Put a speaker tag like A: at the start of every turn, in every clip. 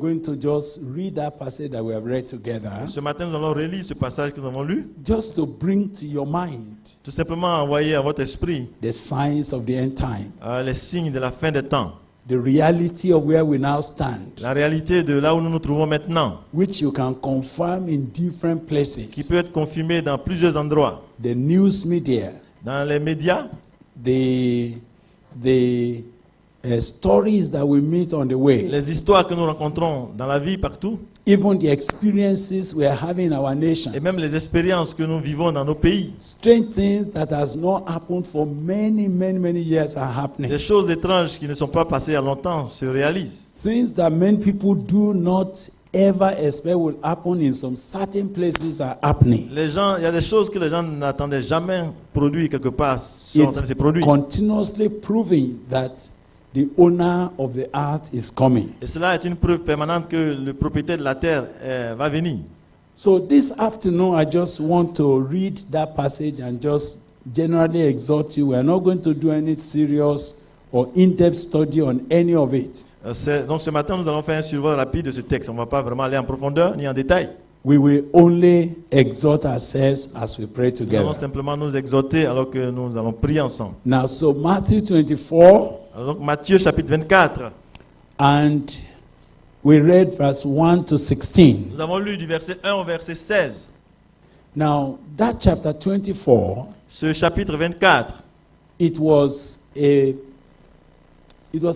A: Going to just read that passage that we have read together,
B: Ce matin, nous allons relire ce passage que nous avons lu,
A: just to bring to your mind
B: tout simplement envoyer à votre esprit
A: the signs of the end time,
B: les signes de la fin des temps,
A: the reality of where we now stand,
B: la réalité de là où nous nous trouvons maintenant,
A: which you can confirm in different
B: qui
A: places.
B: peut être confirmée dans plusieurs endroits,
A: The news media,
B: dans les médias,
A: the stories that we meet on the way,
B: les histoires que nous rencontrons dans la vie partout,
A: even the experiences we are having in our nation.
B: et même les expériences que nous vivons dans nos pays.
A: Strange things that has not happened for many years are happening.
B: Des choses étranges qui ne sont pas passées il y a longtemps se réalisent.
A: Things that many people do not ever expect will happen in some certain places are happening.
B: Il y a des choses que les gens n'attendaient jamais produire quelque part sont en train de se
A: It's
B: produire.
A: continuously proving that the owner of the earth is coming.
B: Et cela est une preuve permanente que le propriétaire de la terre va venir.
A: So this afternoon, I just want to read that passage and just generally exhort you. We are not going to do any serious or in-depth study on any of it.
B: Donc ce matin, nous allons faire un survol rapide de ce texte. On ne va pas vraiment aller en profondeur ni en détail.
A: We will only exhort ourselves as we pray
B: Nous allons
A: together.
B: simplement nous exhorter alors que nous allons prier ensemble.
A: Now, so Matthew 24,
B: Alors, donc Matthieu chapitre 24,
A: and we read verse 1 to 16.
B: nous avons lu du verset 1 au verset 16.
A: Now, that chapter 24,
B: Ce chapitre 24,
A: it was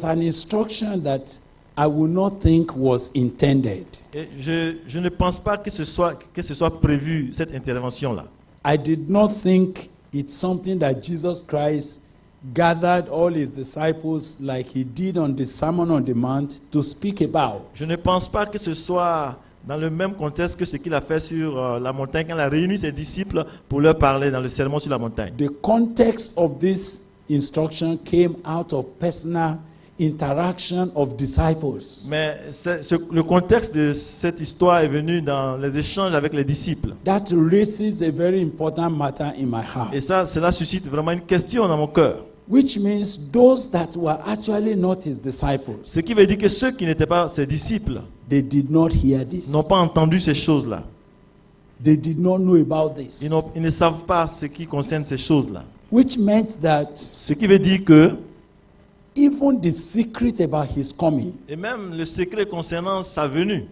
A: an instruction that I would not think was intended.
B: et je ne pense pas que ce soit prévu, cette intervention-là.
A: I did not think it's something that Jesus Christ gathered all his disciples like he did on the Sermon on the Mount to speak about.
B: Je ne pense pas que ce soit dans le même contexte que ce qu'il a fait sur la montagne quand il a réuni ses disciples pour leur parler dans le sermon sur la montagne.
A: The context of this instruction came out of personal interaction of disciples.
B: Mais le contexte de cette histoire est venu dans les échanges avec les disciples.
A: That raises a very important matter in my heart.
B: Et cela suscite vraiment une question dans mon cœur.
A: Which means those that were actually not his disciples,
B: Ce qui veut dire que ceux qui n'étaient pas ses disciples
A: they did not hear this.
B: n'ont pas entendu ces choses-là.
A: They did not know about this.
B: Ils ne savent pas ce qui concerne ces choses-là.
A: Which meant that
B: Ce qui veut dire que,
A: even the secret about his coming
B: et même le secret concernant sa venue,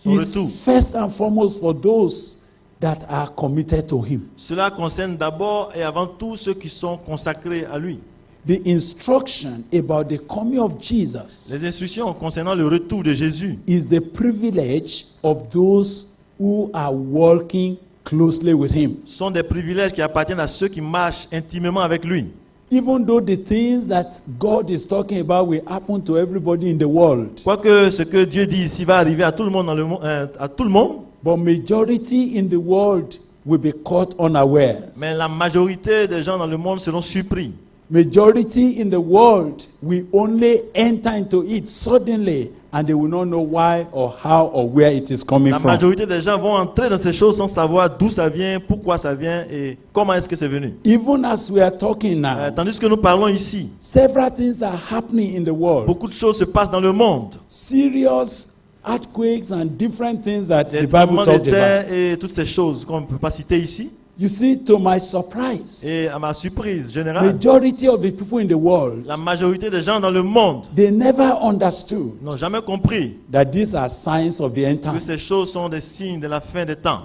B: son retour,
A: is first and foremost for those that are committed to him.
B: cela concerne d'abord et avant tout ceux qui sont consacrés à lui.
A: The instruction about the coming of Jesus
B: Les instructions concernant le retour de Jésus
A: is the privilege of those who are walking closely with him.
B: sont des privilèges qui appartiennent à ceux qui marchent intimement avec lui.
A: Even though the things that God is talking about will happen to everybody in the world,
B: Quoique ce que Dieu dit ici va arriver à tout le monde dans le monde, à tout le monde,
A: but majority in the world will be caught unawares.
B: mais la majorité des gens dans le monde seront surpris.
A: Majority in the world will only enter into it suddenly, and they will not know why or how or where it is coming
B: La
A: from.
B: majorité des gens vont entrer dans ces choses sans savoir d'où ça vient, pourquoi ça vient et comment est-ce que c'est venu.
A: Even as we are talking now,
B: Tandis que nous parlons ici,
A: several things are happening in the world.
B: beaucoup de choses se passent dans le monde.
A: Serious earthquakes and different things that
B: Des
A: the Bible
B: tremblements de
A: talked about.
B: terre et toutes ces choses qu'on ne peut pas citer ici.
A: You see, to my surprise,
B: Et à ma surprise générale,
A: majority of the people in the world,
B: la majorité des gens dans le monde
A: they never understood
B: n'ont jamais compris
A: that these are signs of the end
B: que
A: time.
B: ces choses sont des signes de la fin des temps.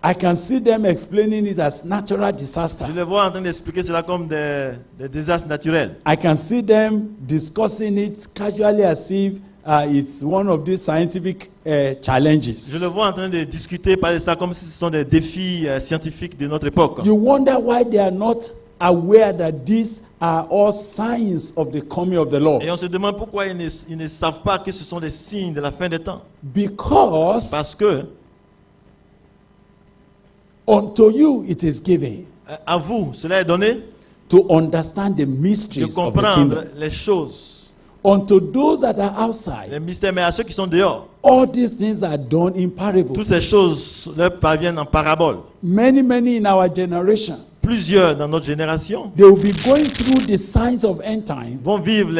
A: I can see them explaining it as natural disaster.
B: Je les vois en train d'expliquer cela comme des désastres naturels.
A: I can see them discussing it casually as if it's one of these scientific challenges.
B: Je le vois en train de discuter, parler de ça comme si ce sont des défis scientifiques de notre époque.
A: You wonder why they are not aware that these are all signs of the coming of the Lord.
B: Et on se demande pourquoi ils ne savent pas que ce sont des signes de la fin des temps.
A: Because
B: Parce que
A: unto you it is given
B: à vous, cela est donné
A: to understand the
B: de
A: mysteries of the
B: comprendre
A: kingdom.
B: les choses,
A: Unto those that are
B: les
A: outside,
B: mystères, mais à ceux qui sont dehors,
A: all these things are done in parables.
B: toutes ces choses leur parviennent en parabole.
A: Many in our generation,
B: plusieurs dans notre génération
A: They will be going through the signs of end time,
B: vont vivre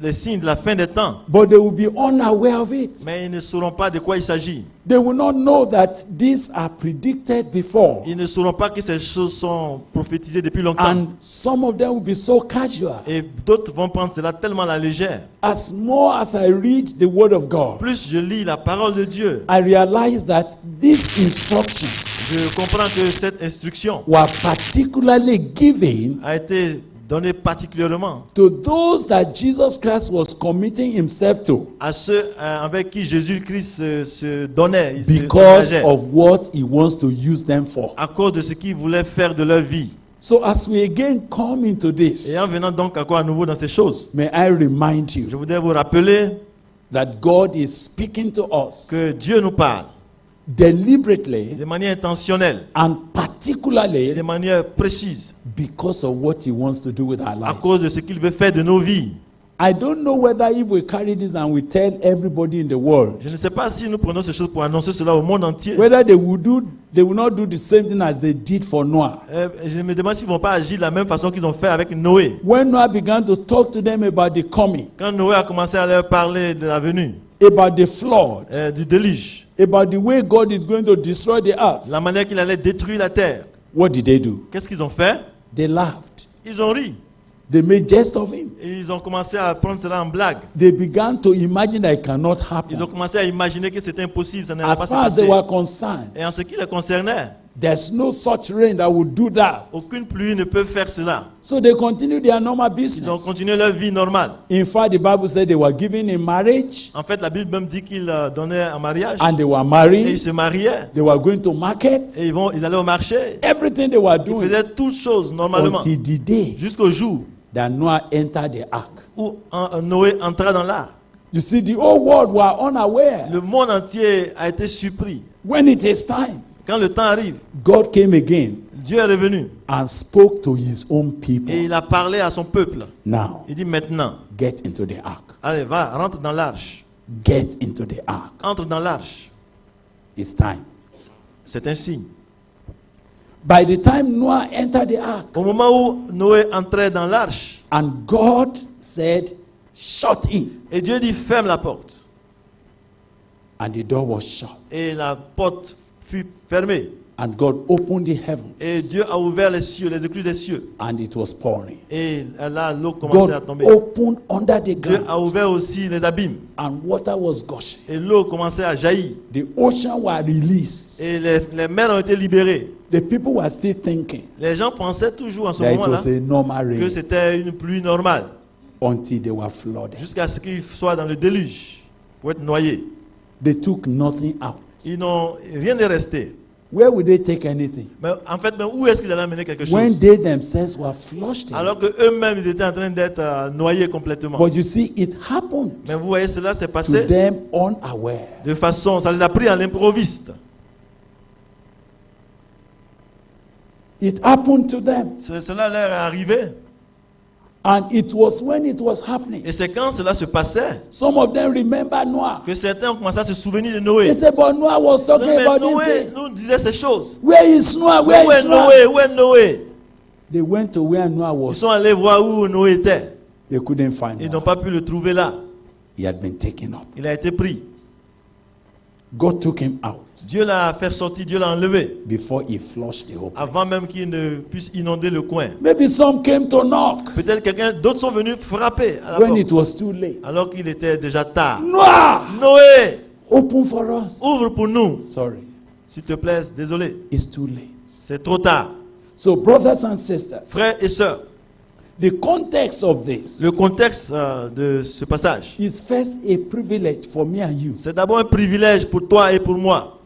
B: les signes de la fin des temps,
A: but they will be unaware of it.
B: mais ils ne sauront pas de quoi il s'agit.
A: They will not know that these are predicted before.
B: Ils ne sauront pas que ces choses sont prophétisées depuis longtemps.
A: And some of them will be so casual.
B: Et d'autres vont prendre cela tellement à la légère.
A: As more as I read the Word of God,
B: Plus je lis la parole de Dieu,
A: I realize that these instructions
B: je comprends que cette instruction
A: were particularly given
B: a été donnée particulièrement
A: to those that Jesus Christ was committing himself to
B: à ceux avec qui Jésus-Christ se donnait, il se
A: because
B: engageait,
A: of what he wants to use them for.
B: à cause de ce qu'il voulait faire de leur vie.
A: So as we again come into this,
B: Et en venant donc à nouveau dans ces choses,
A: may I remind
B: je
A: you
B: voudrais vous rappeler
A: that God is speaking to us
B: que Dieu nous parle
A: deliberately
B: de manière intentionnelle
A: and
B: et de
A: particularly
B: manière précise
A: because of what he wants to do with our
B: à cause
A: lives.
B: de ce qu'il veut faire de nos vies.
A: I don't know whether if we carry this and we tell everybody in the world,
B: Je ne sais pas si nous prenons ces choses pour annoncer cela au monde entier.
A: whether they will not do the same thing as they did for Noah.
B: Je me demande s'ils ne vont pas agir de la même façon qu'ils ont fait avec Noé.
A: When Noah began to talk to them about the coming,
B: Quand Noé a commencé à leur parler de la venue,
A: about the flood,
B: du déluge,
A: about the way God is going to destroy the earth,
B: la manière qu'il allait détruire la terre,
A: what did they do?
B: qu'est-ce qu'ils ont fait?
A: They laughed.
B: Ils ont ri.
A: They made jest of him.
B: Et ils ont commencé à prendre cela en blague.
A: They began to imagine that it cannot
B: Ils ont
A: happen.
B: commencé à imaginer que c'était impossible, ça n'allait
A: As
B: pas se
A: far as they
B: passer.
A: were concerned,
B: Et en ce qui les concernait,
A: there's no such rain that would do that.
B: aucune pluie ne peut faire cela.
A: So they continued their normal
B: Ils ont
A: business.
B: continué leur vie normale.
A: In fact, the Bible said they were given in marriage
B: En fait, la Bible même dit qu'ils donnaient un mariage.
A: and they were
B: Et ils
A: married.
B: se mariaient.
A: They were going to market.
B: Et ils allaient au marché.
A: Everything they were
B: Ils
A: doing
B: faisaient toutes choses normalement.
A: until the day
B: Jusqu'au jour
A: that Noah entered the ark.
B: où Noé entra dans l'arche.
A: You see, the whole world were unaware.
B: Le monde entier a été surpris.
A: When it is time,
B: Quand le temps arrive,
A: God came again
B: Dieu est revenu
A: and spoke to his own
B: et
A: people.
B: il a parlé à son peuple.
A: Now,
B: Il dit maintenant,
A: get into the ark.
B: allez, va, rentre dans l'arche.
A: Get into the ark.
B: Entre dans l'arche.
A: It's time.
B: C'est un signe.
A: By the time Noah entered the ark,
B: Au moment où Noé entrait dans l'arche,
A: and God said, shut in,
B: et Dieu dit ferme la porte.
A: and the door was shut.
B: Et la porte fut fermée.
A: And God opened the
B: Et
A: heavens,
B: Dieu a ouvert les cieux, les écluses des cieux.
A: and it was pouring.
B: Et là, l'eau commençait à
A: God
B: tomber.
A: opened under the
B: Dieu a
A: ground,
B: ouvert aussi les abîmes.
A: and water was gushing.
B: Et l'eau commençait à jaillir.
A: The ocean were released.
B: Et les mers ont été libérées.
A: The people were still thinking
B: Les gens pensaient toujours en ce
A: that it
B: moment-là
A: was a normal
B: que
A: rain
B: c'était une pluie normale.
A: until they were flooded.
B: Jusqu'à ce qu'ils soient dans le déluge pour être noyés.
A: They took nothing out.
B: Ils n'ont rien n'est resté.
A: Where would they take anything?
B: Mais en fait, mais où est-ce qu'ils allaient amener quelque chose?
A: When they themselves were flushed in.
B: Alors que eux-mêmes ils étaient en train d'être noyés complètement.
A: But you see, it happened
B: Mais vous voyez, cela s'est
A: to
B: passé
A: them unaware.
B: de façon, ça les a pris à l'improviste.
A: It happened to them.
B: Cela leur est arrivé.
A: And it was when it was happening.
B: Et c'est quand cela se passait
A: Some of them remember Noah.
B: que certains ont commencé à se souvenir de Noé.
A: They said, but Noah was talking
B: Mais
A: about
B: Noé
A: this thing.
B: nous disait ces choses.
A: Where is Noah?
B: Où
A: Where
B: est
A: is Noah?
B: Noé? Où est Noé?
A: They went to where Noah
B: Ils
A: was.
B: sont allés voir où Noé était.
A: They couldn't find
B: Ils n'ont
A: him.
B: pas pu le trouver là.
A: He had been taken up.
B: Il a été pris.
A: God took him out
B: Dieu l'a fait sortir, Dieu l'a enlevé.
A: before he flushed the whole place.
B: Avant même qu'il ne puisse inonder le coin.
A: Maybe some came to knock
B: Peut-être d'autres sont venus frapper à la
A: when
B: porte.
A: it was too late.
B: Alors qu'il était déjà tard.
A: Noah,
B: Noé,
A: open for us.
B: ouvre pour nous.
A: Sorry,
B: S'il te plaît, désolé.
A: it's too late.
B: C'est trop tard.
A: So, brothers and sisters,
B: Frères et sœurs,
A: the context of this
B: le contexte de ce passage,
A: is first a privilege for me and you.
B: c'est d'abord un privilège pour toi et pour moi.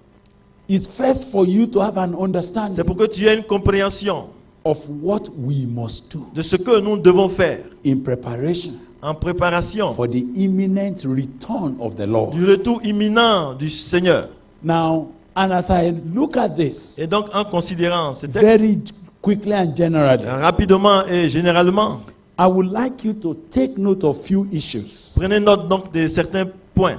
A: It's first for you to have an
B: C'est
A: understanding
B: pour que tu aies une compréhension
A: of what we must do
B: de ce que nous devons faire
A: in preparation
B: en préparation
A: for the imminent return of the Lord.
B: du retour imminent du Seigneur.
A: Now, and as I look at this
B: Et donc, en considérant ce texte
A: very quickly and generally,
B: rapidement et généralement,
A: I would like you to take note of few issues.
B: prenez note donc de certains points.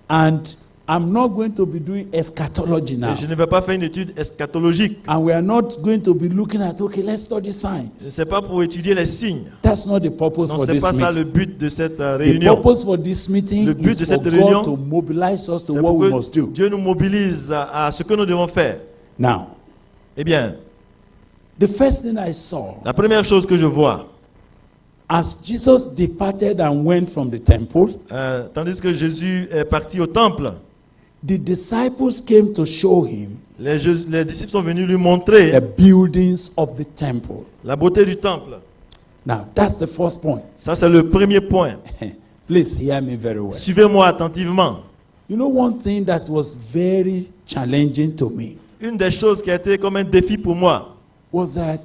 A: And I'm not going to be doing eschatology now.
B: Et je ne vais pas faire une étude eschatologique.
A: And we are not going to be looking at, okay, let's study science.
B: Ce n'est pas pour étudier les signes.
A: That's not the purpose
B: Non,
A: for
B: ce n'est
A: this
B: pas ça
A: meeting.
B: le but de cette
A: The
B: réunion.
A: purpose for this meeting
B: Le but
A: is
B: de
A: for
B: cette réunion,
A: God to mobilize us to
B: C'est
A: what
B: pour
A: we
B: que
A: must do.
B: Dieu nous mobilise à ce que nous devons faire.
A: Now,
B: Eh bien,
A: the first thing I saw,
B: la première chose que je vois,
A: as Jesus departed and went from the temple,
B: tandis que Jésus est parti au temple,
A: the disciples came to show him
B: les disciples sont venus lui montrer
A: the buildings of the temple.
B: la beauté du temple.
A: Now, that's the first point.
B: Ça, c'est le premier point.
A: Please hear me very well.
B: Suivez-moi attentivement.
A: You know, one thing that was very challenging to me
B: Une des choses qui a été comme un défi pour moi,
A: was that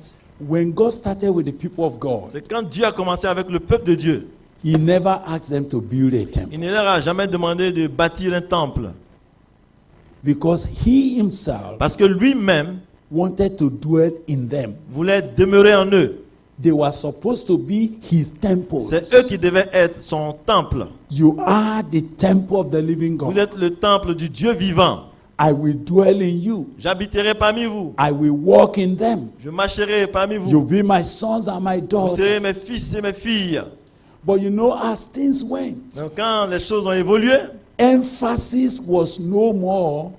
A: when God started with the people of God,
B: c'est quand Dieu a commencé avec le peuple de Dieu.
A: He never asked them to build a temple
B: Il ne leur a jamais demandé de bâtir un temple.
A: because He Himself
B: Parce que lui-même
A: wanted to dwell in them.
B: voulait demeurer en eux.
A: They were supposed to be His temples.
B: C'est eux qui devaient être son temple.
A: You are the temple of the living
B: Vous
A: God.
B: êtes le temple du Dieu vivant.
A: I will dwell in you.
B: J'habiterai parmi vous.
A: I will walk in them.
B: Je marcherai parmi vous.
A: You'll be my sons and my
B: Vous serez mes
A: daughters.
B: fils et mes filles.
A: But you know, as things went,
B: Donc quand les choses ont évolué,
A: emphasis was no more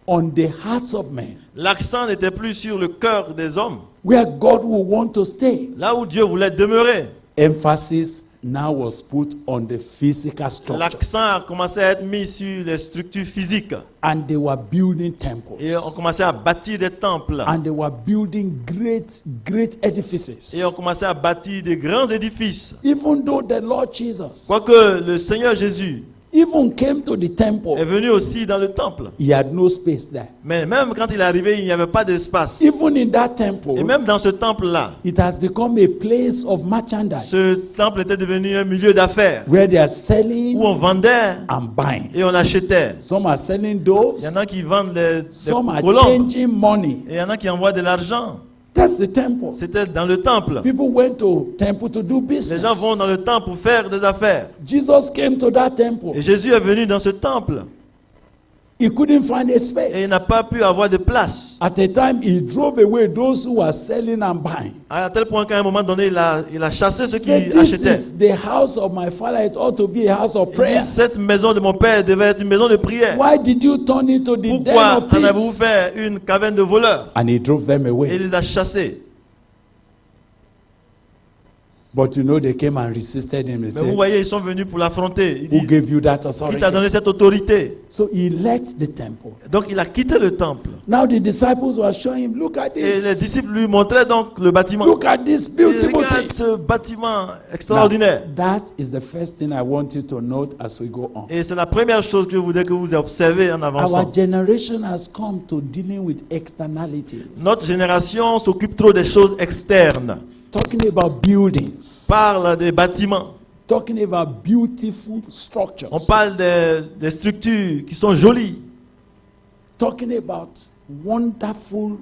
A: on the hearts of men,
B: l'accent n'était plus sur le cœur des hommes.
A: where God will want to stay.
B: Là où Dieu voulait demeurer,
A: Emphasis now was put on the physical structure.
B: l'accent a commencé à être mis sur les structures physiques.
A: And they were building
B: Et
A: temples.
B: on commençait à bâtir des temples.
A: And they were building great edifices.
B: Et on commençait à bâtir des grands édifices.
A: Even though the Lord Jesus
B: Quoique le Seigneur Jésus
A: even came to the
B: est
A: temple,
B: venu aussi dans le temple.
A: he had no space there.
B: Mais même quand il est arrivé, il n'y avait pas d'espace.
A: Even in that
B: Et
A: temple,
B: même dans ce temple-là,
A: it has become a place of merchandise
B: ce temple était devenu un milieu d'affaires
A: where they are
B: où
A: selling
B: on vendait
A: and buying.
B: et on achetait.
A: Some are selling
B: Il
A: doves,
B: y en a qui vendent des
A: some are
B: colombes
A: changing money.
B: et il y en a qui envoient de l'argent.
A: That's the temple.
B: C'était dans le temple.
A: People went to temple to do
B: Les
A: business.
B: gens vont dans le temple pour faire des affaires.
A: Jesus came to that temple.
B: Et Jésus est venu dans ce temple
A: He couldn't find a
B: et il
A: space.
B: n'a pas pu avoir de place.
A: At a time, he drove away those who were selling and buying.
B: À tel point qu'à un moment donné, il a chassé ceux
A: He
B: qui
A: said, "This
B: achetaient.
A: is the house of my father. It ought to be a house of
B: Il
A: prayer.
B: dit, cette maison de mon père devait être une maison de prière.
A: Why did you turn it to the den
B: Pourquoi
A: of
B: en avez-vous
A: thieves?"
B: fait une caverne de voleurs?
A: And he drove them
B: Et
A: away.
B: il les a chassés.
A: But you know, they came and resisted him. They
B: Mais vous
A: said,
B: voyez, ils sont venus pour l'affronter. Ils
A: "Who
B: disent,
A: gave you that
B: qui t'a
A: authority?"
B: donné cette autorité?
A: So he left the temple.
B: Donc il a quitté le temple.
A: Now the disciples were showing him, "Look at
B: Et les
A: this.
B: disciples lui montraient donc le bâtiment.
A: Look at this
B: Et
A: beautiful
B: regarde
A: thing."
B: ce bâtiment
A: Now,
B: extraordinaire.
A: that is the first thing I want you to note as we go on.
B: Et c'est la première chose que je voudrais que vous observez en
A: Our
B: avançant.
A: generation has come to dealing with externalities.
B: Notre génération s'occupe trop des choses externes.
A: Talking about buildings,
B: Parle des bâtiments.
A: talking about beautiful structures,
B: On parle des structures qui sont jolies.
A: talking about wonderful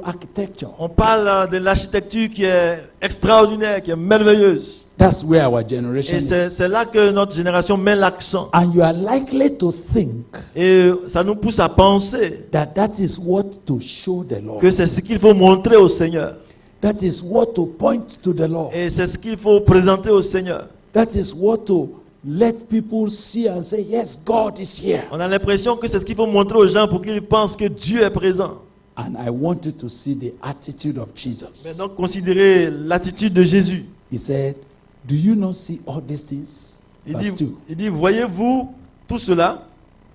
A: architecture.
B: On parle de l'architecture qui est extraordinaire, qui est merveilleuse.
A: That's where our generation
B: Et c'est
A: is.
B: là que notre génération met l'accent.
A: And you are likely to think
B: Et ça nous pousse à penser
A: that is what to show the Lord.
B: que c'est ce qu'il faut montrer au Seigneur.
A: That is what to point to the Lord.
B: Et c'est ce qu'il faut présenter au Seigneur.
A: That is what to let people see and say, "Yes, God is here."
B: On a l'impression que c'est ce qu'il faut montrer aux gens pour qu'ils pensent que Dieu est présent.
A: And I want you to see the attitude of
B: Mais
A: Jesus.
B: donc considérez l'attitude de Jésus.
A: He said, "Do you not see all these things?" Verse 2.
B: Il dit, voyez-vous tout cela?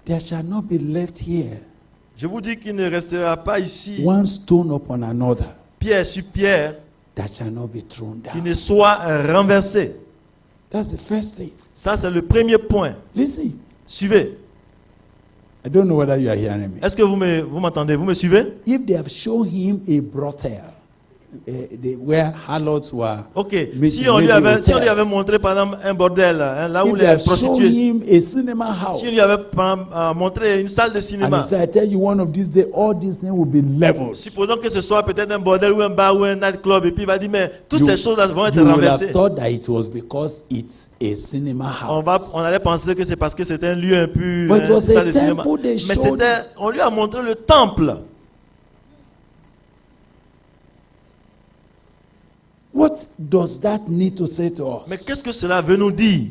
A: There shall not be left here
B: Je vous dis qu'il ne restera pas ici,
A: one stone upon another
B: pierre sur pierre,
A: that shall not be thrown
B: qui
A: down.
B: ne soit renversé.
A: That's the first thing.
B: Ça, c'est le premier point.
A: Listen,
B: Suivez.
A: I don't know whether you are hearing me.
B: Est-ce que vous m'entendez? Vous me suivez?
A: If they have shown him a brothel, where harlots were.
B: Ok,
A: meeting,
B: si on lui
A: maybe
B: avait
A: hotels.
B: montré par exemple un bordel, hein, là où
A: If they
B: les
A: have shown
B: prostituées,
A: him a cinema house,
B: si on lui avait montré une salle de
A: and
B: cinéma,
A: he said, I tell you, one of these days, all these things will be leveled.
B: supposons que ce soit peut-être un bordel ou un bar ou un nightclub, et puis il va dire, mais toutes
A: You-
B: ces choses-là vont être
A: You would have
B: renversées.
A: thought that it was because it's a cinema house.
B: On allait penser que c'est parce que c'était un lieu impur,
A: But it
B: une
A: was a
B: salle de cinéma.
A: temple they
B: Mais
A: showed.
B: on lui a montré le temple.
A: What does that need to say to
B: Mais
A: us?
B: qu'est-ce que cela veut nous dire?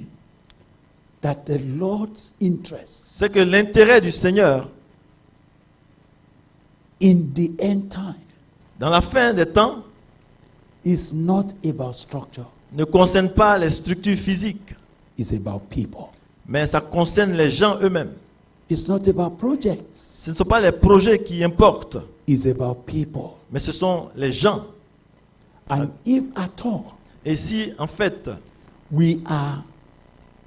A: That the Lord's interest
B: C'est que l'intérêt du Seigneur,
A: in the end time
B: dans la fin des temps,
A: is not about structure,
B: ne concerne pas les structures physiques,
A: it's about people.
B: mais ça concerne les gens eux-mêmes.
A: It's not about projects,
B: Ce ne sont pas les projets qui importent,
A: it's about people.
B: mais ce sont les gens.
A: And if at all
B: Et si, en fait,
A: we are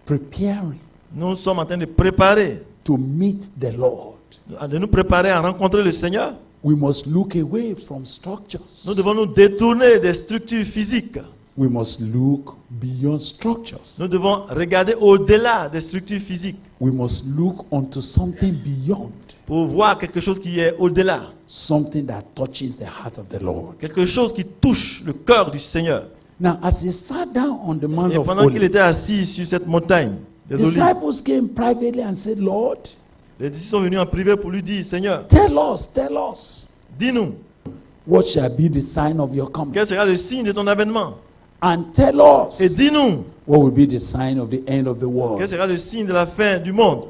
A: preparing
B: nous sommes en train de préparer,
A: to meet the Lord,
B: de nous préparer à rencontrer le Seigneur,
A: we must look away from structures.
B: nous devons nous détourner des structures physiques.
A: We must look beyond structures.
B: Nous devons regarder au-delà des structures physiques
A: We must look onto something beyond,
B: pour voir quelque chose qui est au-delà,
A: something that touches the heart of the Lord.
B: quelque chose qui touche le cœur du Seigneur.
A: Now, as he sat down on the Mount
B: Et
A: of
B: pendant qu'il
A: Olives,
B: était assis sur cette montagne des Olives,
A: disciples came privately and said, Lord,
B: les disciples sont venus en privé pour lui dire, Seigneur,
A: tell us,
B: dis-nous,
A: what shall be the sign of your coming?
B: quel sera le signe de ton avènement?
A: And tell
B: Et
A: us,
B: dis-nous,
A: what will be the sign of the end of the
B: quel
A: world?
B: sera le signe de la fin du monde?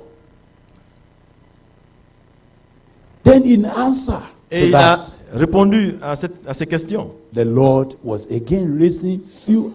A: Then in answer
B: Et
A: to
B: il a
A: that,
B: répondu à ces questions.
A: the Lord was again raising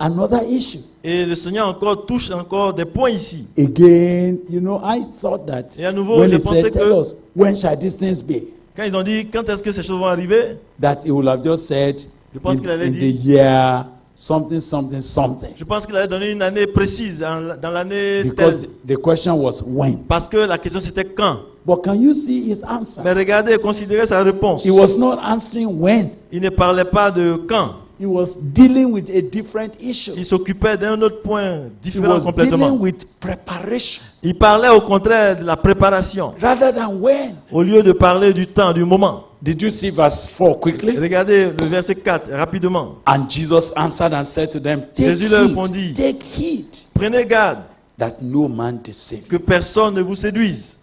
A: another issue.
B: Et le Seigneur touche encore des points ici.
A: Again, I thought that
B: Et à nouveau,
A: when
B: je
A: he
B: pensais
A: said,
B: que-
A: tell us, when shall these things be?
B: Quand ils ont dit, quand est-ce que ces choses vont arriver?
A: That he would have just said,
B: Je pense qu'il allait
A: in
B: dire-
A: the year something, something, something.
B: Je pense qu'il allait donner une année précise, dans l'année
A: Because
B: telle.
A: the question was when.
B: Parce que la question c'était quand.
A: But can you see his answer?
B: Mais regardez, considérez sa réponse.
A: He was not answering when.
B: Il ne parlait pas de quand.
A: He was dealing with a different issue.
B: Il s'occupait d'un autre point
A: He
B: différent
A: was
B: complètement.
A: dealing with preparation
B: Il parlait au contraire de la préparation,
A: rather than when.
B: au lieu de parler du temps, du moment.
A: Did you see verse 4 quickly?
B: Regardez le verset 4, rapidement.
A: And Jesus answered and said to them,
B: Jésus leur répondit,
A: take heed
B: Prenez garde
A: that no man deceive
B: que
A: you.
B: personne ne vous séduise.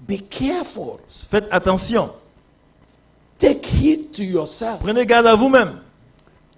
A: Be careful.
B: Faites attention.
A: Take heed to yourself.
B: Prenez garde à vous-même.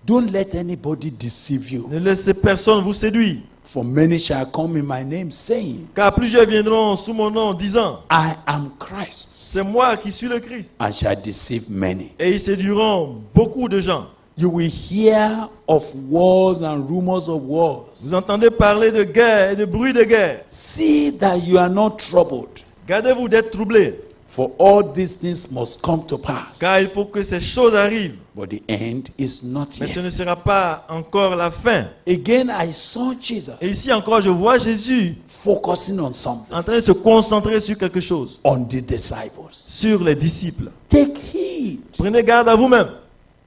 A: Don't let anybody deceive you.
B: Ne laissez personne vous séduire.
A: For many shall come in my name, saying,
B: Car plusieurs viendront sous mon nom disant,
A: I am Christ,
B: c'est moi qui suis le Christ.
A: and shall deceive many.
B: Et ils séduiront beaucoup de gens.
A: You will hear of wars and rumors of wars.
B: Vous entendez parler de guerre et de bruit de guerre.
A: See that you are not troubled,
B: Gardez-vous d'être troublés,
A: for all these things must come to pass.
B: car il faut que ces choses arrivent.
A: But the end is not
B: Mais ce
A: yet.
B: ne sera pas encore la fin.
A: Again, I saw Jesus
B: Et ici encore, je vois Jésus
A: focusing on something,
B: en train de se concentrer sur quelque chose,
A: on the disciples.
B: sur les disciples.
A: Take heed.
B: Prenez garde à vous-même.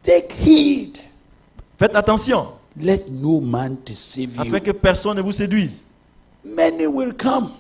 A: Take heed.
B: Faites attention,
A: Let no man deceive you.
B: afin que personne ne vous séduise.
A: Many will come.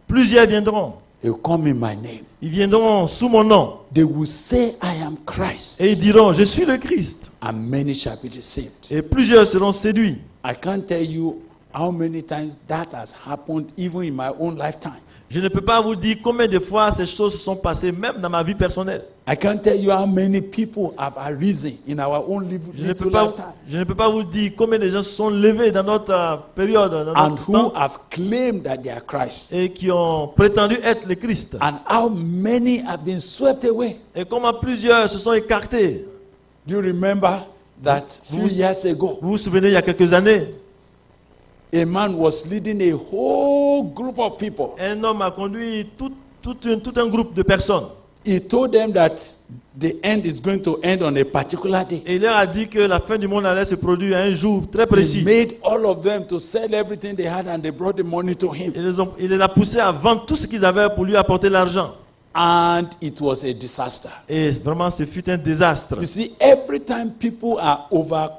B: Plusieurs viendront.
A: They will come in my name.
B: Ils viendront sous mon nom.
A: They will say, I am Christ.
B: Et ils diront, je suis le Christ.
A: And many shall be deceived.
B: Et plusieurs seront séduits.
A: I can't tell you how many times that has happened, even in my own lifetime.
B: Je ne peux pas vous dire combien de fois ces choses se sont passées, même dans ma vie personnelle.
A: I can't tell you how many people have arisen in our own
B: Je ne
A: little
B: peux pas,
A: lifetime
B: je ne peux pas vous dire combien de gens se sont levés dans notre période, dans
A: and
B: notre
A: who
B: temps,
A: have claimed that they are Christ,
B: et qui ont prétendu être le Christ.
A: and how many have been swept away.
B: Et comment plusieurs se sont écartés.
A: Do you remember that few years ago,
B: Vous vous souvenez, il y a quelques années,
A: a man was leading a whole group of people.
B: un homme a conduit tout un groupe de personnes.
A: He told them that the end is going to end on a particular day.
B: Et il leur a dit que la fin du monde allait se produire à un jour très
A: He
B: précis.
A: made all of them to sell everything they had and they brought the money to him.
B: Il les a poussés à vendre tout ce qu'ils avaient pour lui apporter l'argent.
A: And it was a disaster.
B: Et vraiment, ce fut un désastre.
A: You see, every time people are over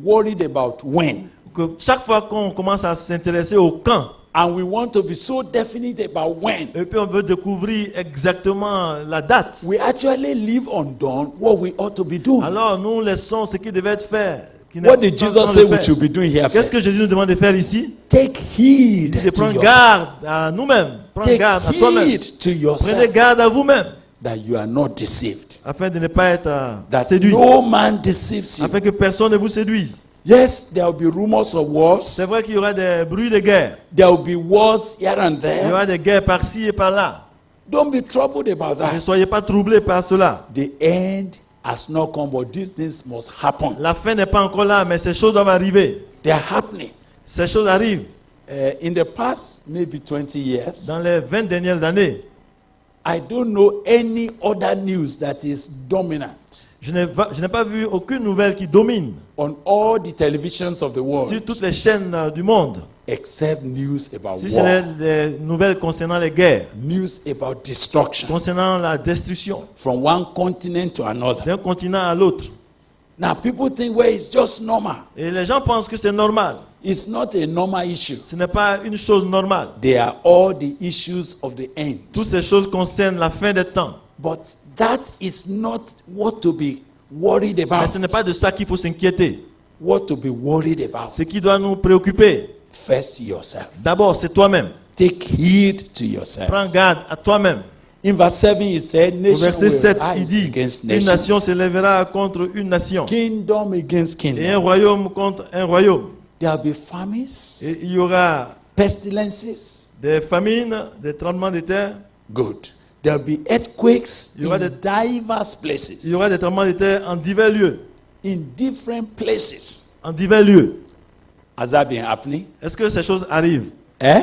A: worried about when,
B: Que chaque fois qu'on commence à s'intéresser au quand,
A: and we want to be so definite about when,
B: et puis on veut découvrir exactement la date,
A: we actually leave undone what we ought to be doing.
B: alors nous laissons ce qui devait être fait.
A: What did Jesus say we should be doing here
B: Qu'est-ce que
A: first?
B: Jésus nous demande de faire ici?
A: Take heed
B: De
A: to
B: prendre
A: yourself.
B: garde à nous-mêmes. Prendre
A: Take
B: garde à toi-même.
A: heed to
B: Prenez
A: yourself
B: garde à vous-même,
A: that you are not deceived.
B: afin de ne pas être
A: That
B: séduit,
A: no man deceives you.
B: afin que personne ne vous séduise.
A: Yes, there will be rumors of wars.
B: C'est vrai qu'il y aura des bruits de guerre.
A: There will be wars here and
B: Il y
A: there.
B: aura des guerres par-ci et par-là.
A: Don't be troubled about
B: Ne
A: that.
B: soyez pas troublés par cela.
A: The end has not come, but these things must happen.
B: La fin n'est pas encore là, mais ces choses doivent arriver.
A: They are happening.
B: Ces choses arrivent.
A: In the past, maybe 20 years,
B: Dans les 20 dernières années,
A: I don't know any other news that is dominant
B: je n'ai pas vu aucune nouvelle qui domine
A: on all the televisions of the
B: sur
A: world
B: toutes les chaînes du monde.
A: except news about
B: Si ce
A: war,
B: n'est les nouvelles concernant les guerres,
A: news about destruction
B: concernant la destruction
A: from one continent to another.
B: d'un continent à l'autre.
A: Now, people think, well, it's just normal.
B: Et les gens pensent que c'est normal.
A: It's not a normal issue.
B: Ce n'est pas une chose normale.
A: They are all the issues of the end.
B: Toutes ces choses concernent la fin des temps.
A: But that is not what to be worried
B: Mais
A: about.
B: ce n'est pas de ça qu'il faut s'inquiéter.
A: What to be worried about.
B: Ce qui doit nous préoccuper,
A: First, yourself.
B: d'abord, c'est toi-même.
A: Take heed to yourself.
B: Prends garde à toi-même.
A: In verse 7, he said,
B: Au
A: nation
B: verset
A: will
B: 7, il
A: rise
B: dit,
A: against
B: une
A: nation,
B: nation s'élèvera contre une nation,
A: kingdom against
B: et un
A: kingdom.
B: royaume contre un royaume.
A: There will be famines,
B: Et il y aura
A: pestilences.
B: des famines, des tremblements de terre,
A: Good. There will be earthquakes
B: Il y aura
A: in diverse
B: il
A: places.
B: y aura des tremblements de terre en divers lieux.
A: In different places.
B: En divers lieux.
A: Has that been happening?
B: Est-ce que ces choses arrivent?
A: Eh?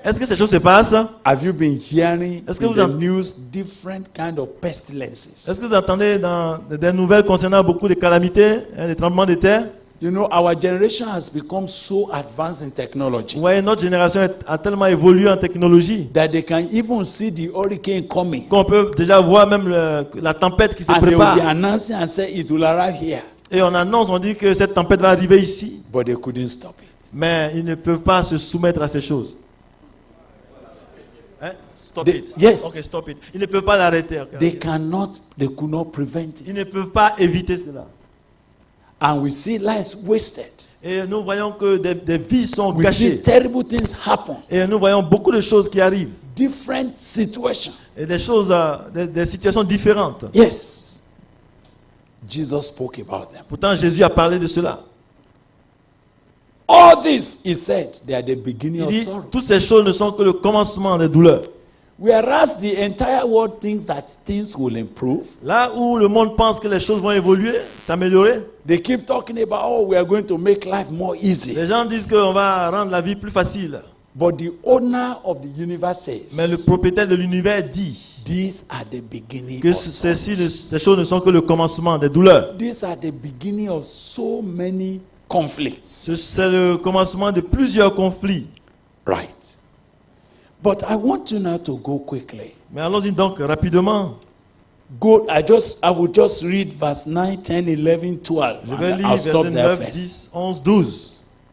B: Est-ce que ces choses se passent?
A: Have you been hearing
B: Est-ce que
A: in
B: vous
A: the
B: en-
A: news different kind of pestilences?
B: Est-ce que vous entendez dans des nouvelles concernant beaucoup de calamités, des tremblements de terre?
A: You know, our generation has become so advanced in technology
B: Vous voyez, notre génération a tellement évolué en technologie
A: that they can even see the hurricane coming.
B: qu'on peut déjà voir même la tempête qui se
A: And they will be
B: prépare.
A: announcing and say it will arrive here.
B: Et on annonce, on dit que cette tempête va arriver ici.
A: But they couldn't stop it.
B: Mais ils ne peuvent pas se soumettre à ces choses. Hein? Stop
A: They-
B: it.
A: yes.
B: Ok, stop it. Ils ne peuvent pas l'arrêter. Ok.
A: They could not prevent
B: Ils
A: it.
B: ne peuvent pas éviter cela.
A: And we see lives wasted.
B: Et nous voyons que des vies sont
A: We see
B: gâchées.
A: terrible things happen.
B: Et nous voyons beaucoup de choses qui arrivent.
A: Different situations.
B: Et des choses, des situations différentes.
A: Yes. Jesus spoke about them.
B: Pourtant, Jésus a parlé de cela.
A: All this, he said, they are the beginning
B: Il
A: of
B: dit,
A: sorrow.
B: toutes ces choses ne sont que le commencement des douleurs.
A: Whereas the entire world thinks that things will improve,
B: Là où le monde pense que les choses vont évoluer, s'améliorer,
A: they keep talking about, oh, we are going to make life more easy.
B: les gens disent qu'on va rendre la vie plus facile.
A: But the owner of the universe
B: Mais le
A: says,
B: propriétaire de l'univers dit
A: these are the beginning
B: que
A: of sorrow.
B: ces choses ne sont que le commencement des douleurs.
A: These are the beginning of so many conflicts.
B: C'est le commencement de plusieurs conflits.
A: Right. But I want you now to go quickly.
B: Mais allons-y donc rapidement.
A: I will just read verse 9, 10, 11, 12.
B: Je vais
A: And
B: lire
A: I'll stop
B: verset
A: there
B: 9,
A: first.
B: 10, 11, 12,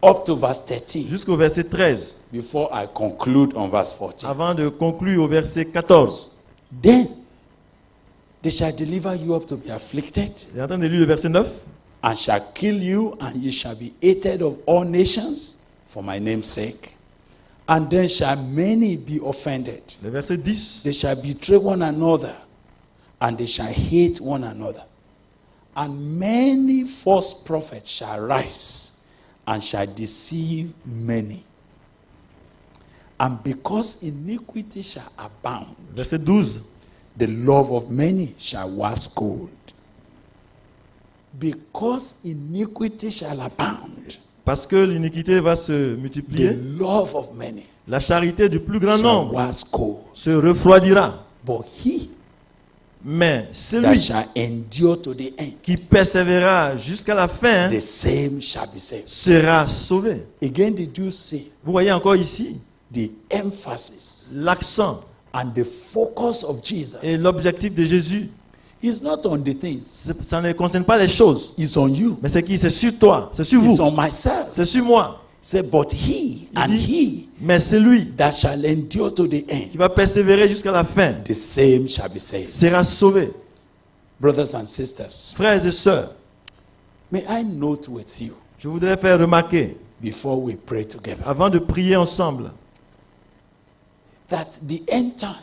A: Up to verse 13
B: jusqu'au verset 13,
A: before I conclude on verse 14.
B: avant de conclure au verset 14.
A: Then they shall deliver you up to be afflicted,
B: Il est en train de lire le verset 9.
A: and shall kill you, and you shall be hated of all nations for my name's sake. And then shall many be offended.
B: Le verset 10.
A: They shall betray one another, and they shall hate one another. And many false prophets shall rise, and shall deceive many. And because iniquity shall abound,
B: Verset 12.
A: the love of many shall wax cold. Because iniquity shall abound,
B: Parce que l'iniquité va se
A: the
B: multiplier,
A: love of many
B: la charité du plus grand
A: shall
B: nombre
A: wax cold.
B: se refroidira.
A: But he
B: Mais
A: that
B: celui
A: shall endure to the end,
B: qui persévérera jusqu'à la fin
A: the same shall be saved.
B: sera sauvé.
A: Again, did you see
B: Vous voyez encore ici
A: the emphasis
B: l'accent
A: And the focus of Jesus
B: Et l'objectif de Jésus,
A: is not on the things,
B: ça ne concerne pas les choses.
A: it's on you,
B: Mais c'est qui? C'est sur toi, c'est sur
A: it's
B: vous,
A: on myself.
B: c'est sur moi.
A: Say, but he
B: Il
A: and
B: dit,
A: he
B: mais c'est lui
A: that shall endure to the end,
B: qui va persévérer jusqu'à la fin,
A: the same shall be saved.
B: sera sauvé.
A: Brothers and sisters,
B: Frères et sœurs,
A: may I note with you
B: je voudrais faire remarquer,
A: before we pray together,
B: avant de prier ensemble,
A: that the end time,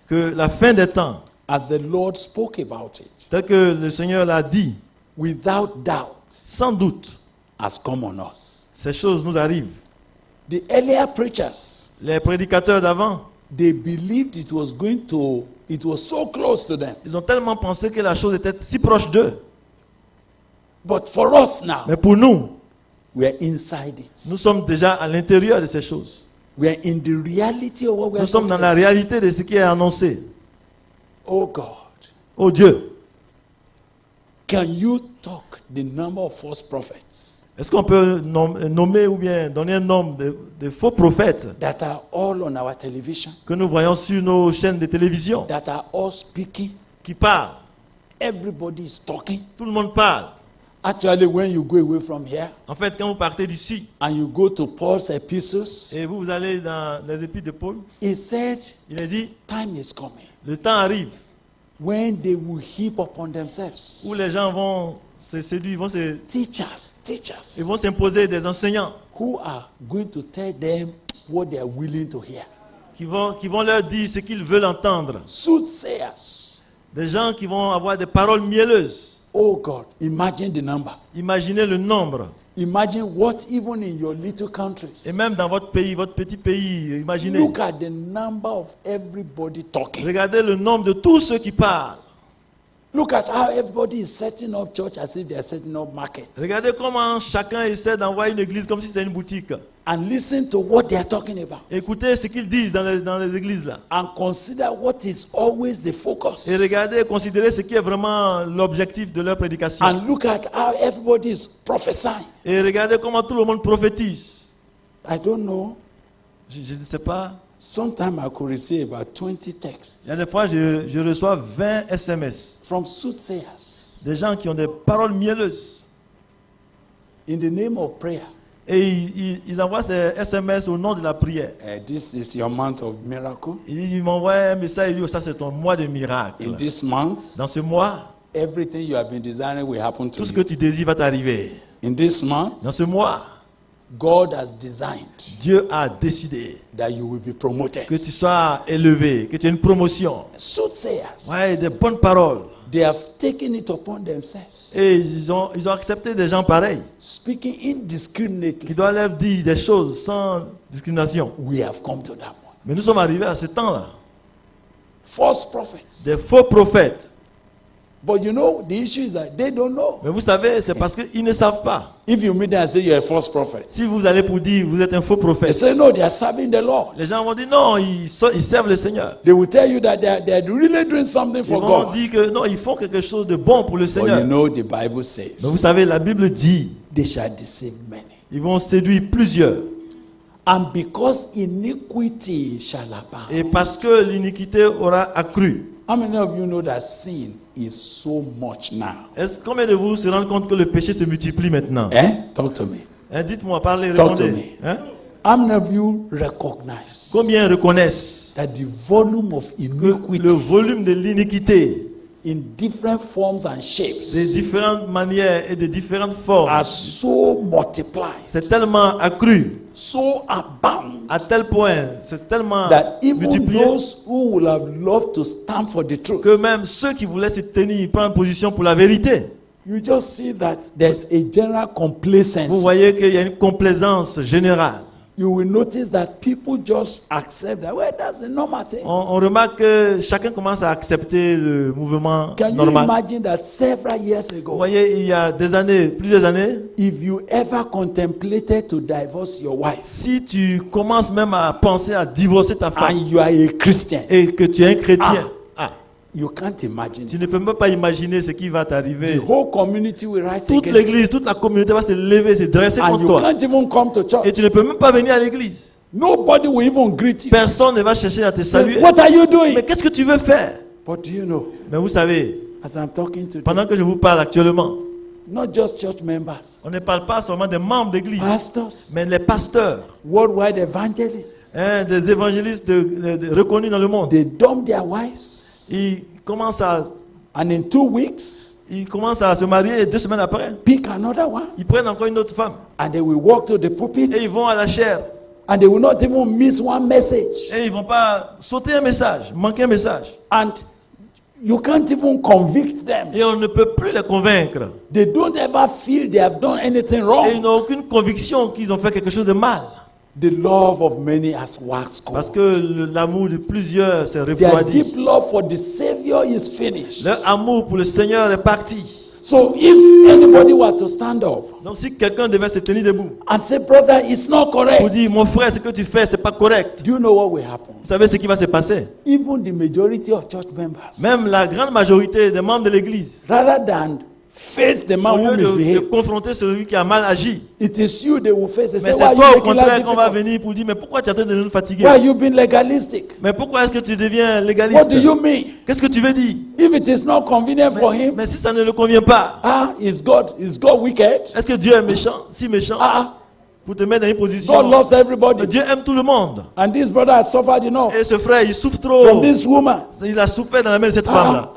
B: que la fin des temps,
A: as the Lord spoke about it,
B: tel que le Seigneur l'a dit,
A: without doubt,
B: sans doute,
A: has come on us.
B: ces choses nous arrivent.
A: The earlier preachers,
B: Les prédicateurs d'avant,
A: they believed it was so close to them.
B: ils ont tellement pensé que la chose était si proche d'eux.
A: But for us now,
B: Mais pour nous,
A: we are inside it.
B: nous sommes déjà à l'intérieur de ces choses.
A: We are in the reality of what we are
B: Nous sommes dans la
A: talking
B: réalité de ce qui est annoncé.
A: about. Oh God,
B: Oh Dieu,
A: can you talk the number of false prophets
B: est-ce qu'on peut nommer ou bien donner un nombre de faux prophètes
A: that are all on our television,
B: que nous voyons sur nos chaînes de télévision,
A: that are all speaking?
B: qui parlent?
A: Everybody is talking.
B: Tout le monde parle.
A: Actually, when you go away from here
B: En fait, quand vous partez d'ici
A: and you go to Paul's epistles,
B: et vous allez dans les épîtres de Paul,
A: he said,
B: il est dit,
A: time is coming
B: le temps arrive
A: when they will heap upon themselves
B: où les gens vont se séduire,
A: teachers
B: ils vont s'imposer des enseignants
A: who are going to tell them what they are willing to hear.
B: qui vont leur dire ce qu'ils veulent entendre.
A: Soothsayers.
B: Des gens qui vont avoir des paroles mielleuses.
A: Oh God, imagine the number.
B: Imaginez le nombre.
A: Imagine what even in your little countries.
B: Et même dans votre pays, votre petit pays, imaginez.
A: Look at the number of everybody talking.
B: Regardez le nombre de tous ceux qui parlent.
A: Look at how everybody is setting up church as if they are setting up market.
B: Regardez comment chacun essaie d'envoyer une église comme si c'était une boutique.
A: And listen to what they are talking about.
B: Écoutez ce qu'ils disent dans les églises là.
A: And consider what is always the focus.
B: Et regardez, considérez ce qui est vraiment l'objectif de leur prédication.
A: And look at how everybody is prophesying.
B: Et regardez comment tout le monde prophétise.
A: I don't know.
B: Je ne sais pas.
A: Sometimes I could receive about 20 texts
B: Il y a des fois, je reçois 20 SMS.
A: from soothsayers
B: Des gens qui ont des paroles mielleuses.
A: in the name of prayer.
B: Et ils envoient ces SMS au nom de la prière.
A: This is your month of miracle.
B: Ils m'envoient un message, ils disent, ça c'est ton mois de miracle.
A: In this month,
B: Dans ce mois,
A: everything you have been desiring will happen to
B: tout ce que
A: you.
B: tu désires va t'arriver.
A: In this month,
B: Dans ce mois,
A: God has designed
B: Dieu a décidé
A: that you will be promoted.
B: que tu sois élevé, que tu aies une promotion.
A: Soothsayers,
B: Ouais, des bonnes paroles.
A: they have taken it upon themselves,
B: Et ils ont accepté des gens pareils,
A: speaking
B: qui
A: indiscriminately.
B: doivent leur dire des choses sans discrimination.
A: We have come to that one.
B: Mais nous sommes arrivés à ce temps-là.
A: False prophets.
B: Des faux prophètes.
A: But you know, the issue is that they don't know.
B: Mais vous savez, c'est parce qu'ils ne savent pas.
A: If you meet them and say you're a false prophet,
B: Si vous allez pour dire vous êtes un faux
A: they
B: prophète,
A: say no, they are serving the Lord.
B: les gens vont dire non, ils servent le Seigneur.
A: They will tell you that they are really doing something
B: Ils
A: for
B: vont
A: God.
B: dire que non, ils font quelque chose de bon pour le
A: But
B: Seigneur.
A: you know, the Bible
B: Mais vous
A: says
B: savez, la Bible dit,
A: they shall deceive many.
B: ils vont séduire plusieurs.
A: And because iniquity shall abound.
B: Et parce que l'iniquité aura accru.
A: How many of you know that sin is so much now?
B: Combien de vous se rendent compte que le péché se multiplie maintenant?
A: Talk to me.
B: Hein, dites-moi, parlez,
A: Talk to
B: répondez.
A: me.
B: Hein?
A: How many of you recognize
B: Combien reconnaissent
A: that the volume of
B: que
A: iniquity
B: le volume de l'iniquité,
A: in different forms and
B: de
A: shapes
B: différentes manières et de différentes formes,
A: are so multiplied,
B: c'est tellement accru,
A: so abound,
B: à tel point, c'est tellement
A: that even
B: multiplié,
A: those who would have loved to stand for the truth,
B: que même ceux qui voulaient se tenir, prendre position pour la vérité,
A: you just see that there's a general
B: vous
A: complacency.
B: voyez qu'il y a une complaisance générale.
A: You will notice that people just accept that. Well, that's a normal thing.
B: On remarque que chacun commence à accepter le mouvement
A: Can you
B: normal.
A: imagine that several years
B: Vous
A: ago,
B: voyez, il y a des années, plusieurs années,
A: if you ever contemplated to divorce your wife
B: si tu commences même à penser à divorcer ta femme
A: and you are a Christian,
B: et que tu es un chrétien,
A: you can't imagine.
B: tu ne peux même pas imaginer ce qui va
A: The
B: t'arriver.
A: whole community will rise
B: Toute
A: against you,
B: l'église, toute la communauté va se lever, se dresser
A: and
B: contre
A: you
B: toi.
A: can't even come to
B: Et
A: church.
B: tu ne peux même pas venir à l'église.
A: Nobody will even greet you.
B: Personne ne va chercher à te saluer.
A: What are you doing?
B: Mais qu'est-ce que tu veux faire?
A: But do you know,
B: Mais vous savez,
A: as I'm talking to
B: pendant
A: them,
B: que je vous parle actuellement,
A: not just church members,
B: on ne parle pas seulement des membres d'église,
A: pastors,
B: mais les pasteurs,
A: worldwide evangelists,
B: des évangélistes reconnus dans le monde.
A: they dump their wives,
B: Ils commencent à
A: and in 2 weeks,
B: se marier et 2 semaines après,
A: pick another one,
B: ils prennent encore une autre femme
A: and they will walk to the pulpit,
B: et ils vont à la chaire
A: and they will not even miss one message.
B: et ils vont pas sauter un message, manquer un message.
A: And you can't even convict them.
B: Et on ne peut plus les convaincre.
A: They don't ever feel they have done anything
B: Et ils
A: wrong.
B: n'ont aucune conviction qu'ils ont fait quelque chose de mal.
A: The love of many has waxed
B: Parce
A: cold.
B: que l'amour de plusieurs s'est
A: Their
B: refroidi.
A: deep love for the Savior is finished.
B: Leur amour pour le Seigneur est parti.
A: So if anybody were to stand up
B: Donc si quelqu'un devait se tenir debout
A: and say, brother, it's not
B: pour
A: correct,
B: dire, mon frère, ce que tu fais, c'est pas correct.
A: do you know what will happen?
B: Vous savez ce qui va se passer?
A: Even the majority of church members,
B: Même la grande majorité des membres de l'église,
A: rather than face the
B: au
A: man who
B: lieu de
A: misbehaved,
B: confronter celui qui a mal agi,
A: it is you they will face. They
B: mais
A: say, why
B: c'est
A: are you
B: toi au
A: making life
B: contraire qu'on va
A: difficult?
B: venir pour dire, mais pourquoi tu es en train de nous fatiguer?
A: Why are you being legalistic?
B: Mais pourquoi est-ce que tu deviens
A: What
B: légaliste?
A: do you mean?
B: Qu'est-ce que tu veux dire?
A: If it is not convenient for him,
B: Mais si ça ne le convient pas,
A: is God wicked?
B: est-ce que Dieu est méchant? Si méchant, pour te mettre dans une
A: God
B: position.
A: loves everybody.
B: Dieu aime tout le monde.
A: And this brother has suffered enough
B: Et ce frère, il souffre
A: from
B: trop.
A: this woman.
B: Il a souffert dans la main de cette femme-là.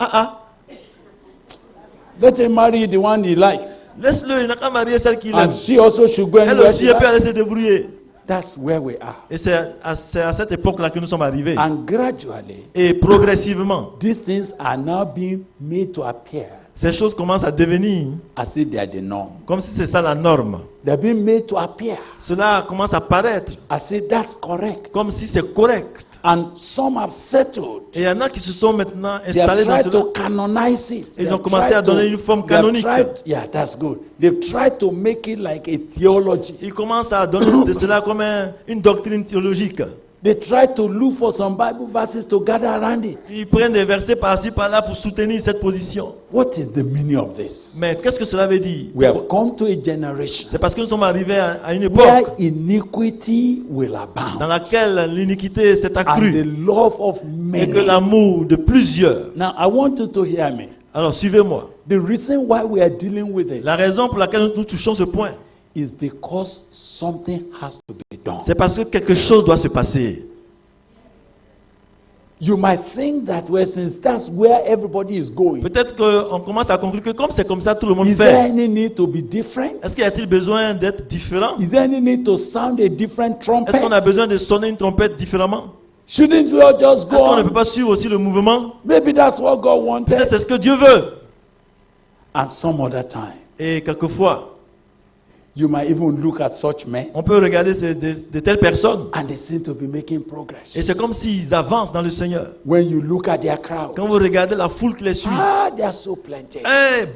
A: Let him marry the one he likes.
B: Laisse-le, il n'a qu'à marier celle qu'il aime.
A: And she also should go
B: Elle
A: anywhere
B: aussi,
A: she
B: elle peut
A: likes.
B: aller se débrouiller.
A: That's where we are.
B: Et c'est à cette époque-là que nous sommes arrivés.
A: And gradually,
B: Et progressivement,
A: these things are now being made to appear
B: ces choses commencent à devenir
A: as if they are the norm.
B: comme si c'est ça la norme.
A: They're being made to appear
B: Cela commence à paraître
A: as if that's correct.
B: comme si c'est correct.
A: And some have settled.
B: Et il y en a qui se sont maintenant
A: They have
B: installés dans
A: tried
B: cela.
A: to canonize it.
B: Ils
A: They
B: ont
A: have
B: commencé
A: tried
B: à donner
A: to-
B: une forme
A: they have
B: canonique.
A: tried- yeah, that's good. They've tried to make it like a theology.
B: Ils commencent à donner de cela comme une doctrine théologique.
A: They try to look for some Bible verses to gather around it.
B: Ils prennent des versets par-ci par-là pour soutenir cette position.
A: What is the meaning of this?
B: Mais qu'est-ce que cela veut dire?
A: We have come to a generation
B: C'est parce que nous sommes arrivés à une
A: where
B: époque
A: iniquity will abound
B: dans laquelle l'iniquité s'est
A: and
B: accrue
A: the love of
B: et que
A: many.
B: l'amour de plusieurs.
A: Now, I want you to hear me.
B: Alors suivez-moi.
A: The reason why we are dealing with this
B: La raison pour laquelle nous touchons ce point,
A: is because something has to be done.
B: c'est parce que quelque chose doit se passer.
A: You might think that, well, since that's where everybody is going,
B: Peut-être qu'on commence à conclure que comme c'est comme ça, tout le monde
A: is there
B: fait.
A: any need to be different?
B: Est-ce qu'il y a-t-il besoin d'être différent?
A: Is there any need to sound a different
B: Est-ce qu'on a
A: trumpet?
B: besoin de sonner une trompette différemment?
A: Shouldn't we all just go
B: Est-ce qu'on ne peut
A: on?
B: pas suivre aussi le mouvement?
A: Maybe that's what God
B: Peut-être
A: wanted.
B: c'est ce que Dieu veut.
A: And some other time,
B: Et quelquefois,
A: you might even look at such men
B: on peut regarder de telles personnes
A: and they seem to be making progress.
B: et c'est comme s'ils avancent dans le Seigneur.
A: When you look at their crowd,
B: Quand vous regardez la foule qui les suit,
A: they are so plenty.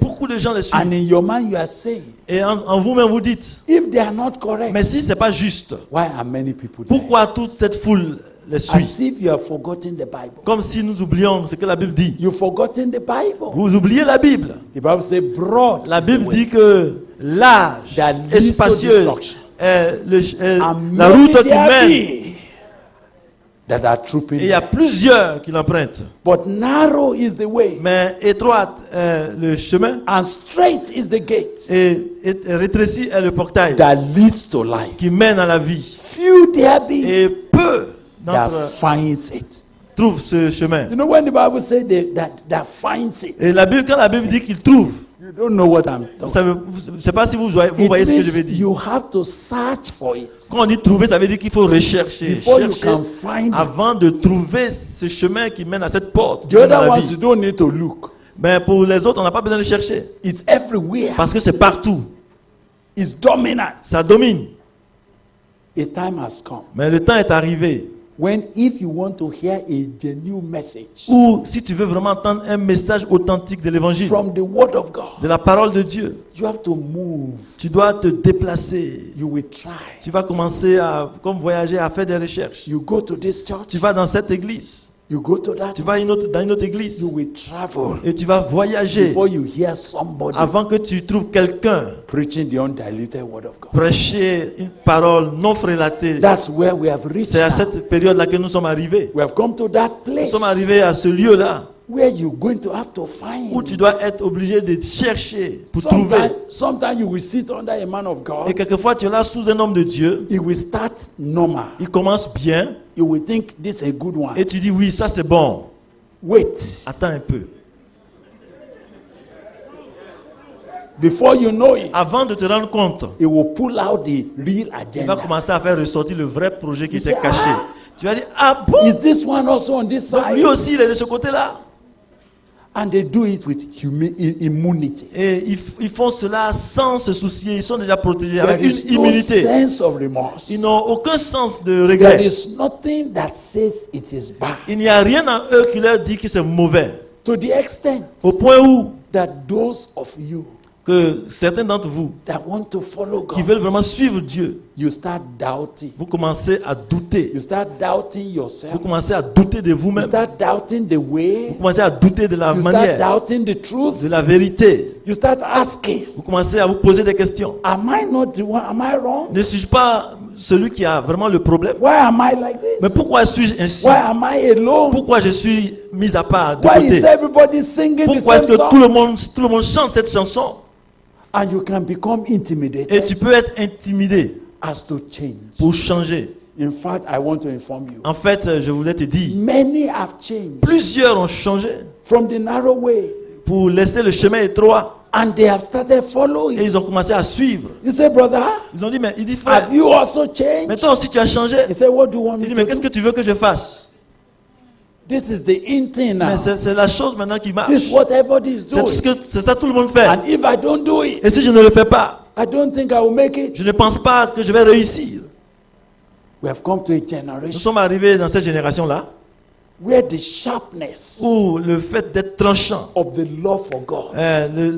B: beaucoup de gens les
A: And
B: suivent.
A: in your mind, you are saying,
B: Et en vous-même, vous dites,
A: if they are not correct,
B: mais si ce n'est pas juste,
A: why are many people there?
B: pourquoi toute cette foule les suit?
A: As if you have forgotten the Bible.
B: Comme si nous oublions ce que la Bible dit.
A: You've forgotten the Bible.
B: Vous oubliez la Bible.
A: The Bible says, broad
B: La
A: is the
B: Bible
A: way,
B: dit que l'âge
A: that
B: est
A: leads to
B: spacieuse,
A: destruction.
B: la
A: and
B: route
A: many
B: qui
A: there
B: mène.
A: be that are trooping
B: Et il y a
A: there.
B: plusieurs qui l'empruntent.
A: But narrow is the way,
B: Mais étroite le chemin
A: and straight is the gate
B: et rétréci est le portail
A: that leads to life.
B: qui mène à la vie.
A: Few there be
B: Et peu
A: that
B: d'entre eux
A: finds it.
B: trouvent ce chemin.
A: You know when the Bible says that finds it,
B: Et la Bible, quand la Bible dit qu'il trouve,
A: you don't know what I'm
B: vous
A: talking.
B: savez, je ne sais pas si vous voyez
A: It
B: ce que je veux
A: means
B: dire.
A: you have to search for it
B: Quand on dit trouver, ça veut dire qu'il faut rechercher,
A: before you
B: chercher
A: can find it.
B: avant de trouver ce chemin qui mène à cette porte. qui
A: The
B: mène à
A: other
B: la
A: ones
B: vie.
A: you don't need to look.
B: Mais pour les autres, on n'a pas besoin de chercher.
A: It's everywhere.
B: Parce que c'est partout.
A: It's dominant.
B: Ça domine.
A: A time has come
B: Mais le temps est arrivé
A: when, if you want to hear a genuine message
B: où, si tu veux vraiment entendre un message authentique de l'évangile,
A: from the Word of God,
B: de la parole de Dieu,
A: you have to move.
B: tu dois te déplacer.
A: You will try.
B: Tu vas commencer à, comme voyager, à faire des recherches.
A: You go to this church.
B: Tu vas dans cette église.
A: You go to that,
B: Tu vas dans une autre église
A: you will travel
B: et tu vas voyager
A: before you hear somebody
B: avant que tu trouves quelqu'un
A: preaching the undiluted word of God.
B: prêcher une parole non frélatée.
A: That's where we have reached
B: C'est à
A: now.
B: cette période-là que nous sommes arrivés.
A: We have come to that
B: Nous
A: place
B: sommes arrivés à ce lieu-là
A: where you're going to have to
B: où
A: find.
B: tu dois être obligé de chercher pour trouver.
A: Sometimes you will sit under a man of
B: Et
A: God.
B: quelquefois, tu es là sous un homme de Dieu.
A: He will start normal.
B: Il commence bien
A: You will think this is a good one.
B: et tu dis oui, ça c'est bon.
A: Wait.
B: Attends un peu.
A: Before you know it,
B: Avant de te rendre compte,
A: he will pull out the real
B: il va
A: agenda.
B: commencer à faire ressortir le vrai projet qui
A: Il
B: était
A: dit,
B: caché.
A: ah!
B: Tu vas dire, ah bon?
A: Is this one also on this
B: Donc lui
A: side?
B: aussi, il est de ce côté-là.
A: And they do it with immunity.
B: Et ils font cela sans se soucier. Ils sont déjà protégés
A: There
B: avec
A: is
B: une
A: no
B: immunité.
A: sense of remorse.
B: Ils n'ont aucun sens de
A: There
B: regret.
A: is nothing that says it is bad.
B: Il n'y a rien en eux qui leur dit que c'est mauvais.
A: To the extent
B: Au point où
A: that those of you
B: que certains d'entre vous
A: that want to follow
B: qui
A: God,
B: veulent vraiment suivre Dieu,
A: you start doubting.
B: vous commencez à douter.
A: You start doubting
B: Vous
A: yourself.
B: commencez à douter de
A: You
B: vous-même.
A: start doubting the
B: Vous
A: way.
B: commencez à douter de la
A: You start
B: manière,
A: doubting the truth.
B: de la vérité.
A: You start asking,
B: Vous commencez à vous poser des questions.
A: am I not the one? Am I wrong?
B: Ne suis-je pas celui qui a vraiment le problème?
A: Why am I like
B: Mais
A: this?
B: pourquoi suis-je ainsi?
A: Why am I alone?
B: Pourquoi je suis mis à part de
A: Why
B: côté?
A: is everybody singing the
B: Pourquoi est-ce
A: same
B: que
A: song?
B: tout le monde chante cette chanson?
A: And you can become
B: Et
A: intimidated
B: tu peux être intimidé
A: as to change.
B: pour changer.
A: In fact, I want to inform you.
B: En fait, je voulais te dire,
A: Many have changed
B: plusieurs ont changé
A: from the narrow way
B: pour laisser le chemin étroit
A: and they have started
B: et
A: following.
B: ils ont commencé à suivre.
A: You say, brother,
B: Ils ont dit, mais il dit, frère,
A: have you also
B: mais
A: changed?
B: toi aussi tu as changé.
A: He said, what do you want
B: Il
A: me
B: dit,
A: to
B: mais qu'est-ce que
A: do?
B: tu veux que je fasse?
A: This is the in thing now.
B: Mais c'est la chose maintenant qui marche.
A: This is what everybody is
B: C'est tout ce
A: doing.
B: que c'est ça tout le monde fait.
A: And if I don't do it,
B: Et si je ne le fais pas,
A: I don't think I will make it.
B: je ne pense pas que je vais réussir.
A: We have come to a
B: Nous
A: generation
B: sommes arrivés dans cette génération-là
A: where the sharpness
B: où le fait d'être tranchant,
A: of the love for God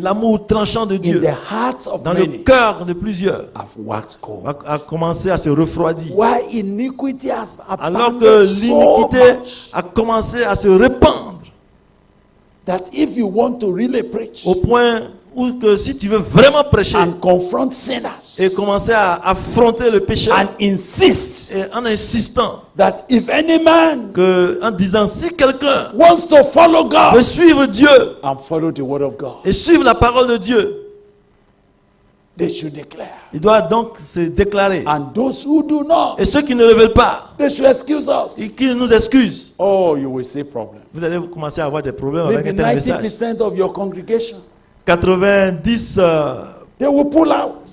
B: l'amour tranchant de
A: in
B: Dieu
A: the hearts of
B: dans le
A: many
B: cœur de plusieurs
A: have waxed cold.
B: a commencé à se refroidir.
A: Why iniquity has
B: Alors que
A: abounded so
B: l'iniquité
A: much
B: a commencé à se répandre
A: that if you want to really preach
B: au point où que si tu veux vraiment prêcher
A: and confront
B: et
A: sinners
B: commencer à affronter le péché
A: and insist
B: et en insistant
A: that if any man
B: que en disant si quelqu'un
A: wants to follow
B: veut
A: God
B: suivre Dieu
A: and follow the word of God,
B: et suivre la parole de Dieu,
A: they should declare.
B: il doit donc se déclarer.
A: And those who do not,
B: Et ceux qui ne le veulent pas
A: they should excuse us.
B: et qui nous excusent,
A: Oh, you will see problem.
B: vous allez commencer à avoir des problèmes avec
A: Maybe
B: un tel message.
A: 90% of your congregation,
B: 90%
A: they will pull out.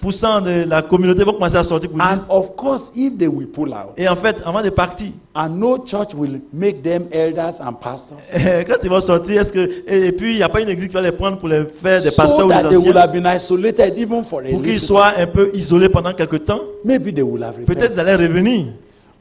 B: de la communauté vont commencer à sortir pour
A: And
B: dire.
A: of course, if they will pull out,
B: Et en fait, avant de partir,
A: and no church will make them elders and pastors,
B: quand ils vont sortir, est-ce que et puis il n'y a pas une église qui va les prendre pour les faire des
A: so
B: pasteurs ou
A: that
B: des
A: they will
B: anciens
A: have been isolated even for a
B: pour qu'ils
A: little
B: soient un peu isolés pendant quelque temps.
A: time. Maybe they will have
B: Peut-être
A: repented.
B: ils allaient revenir.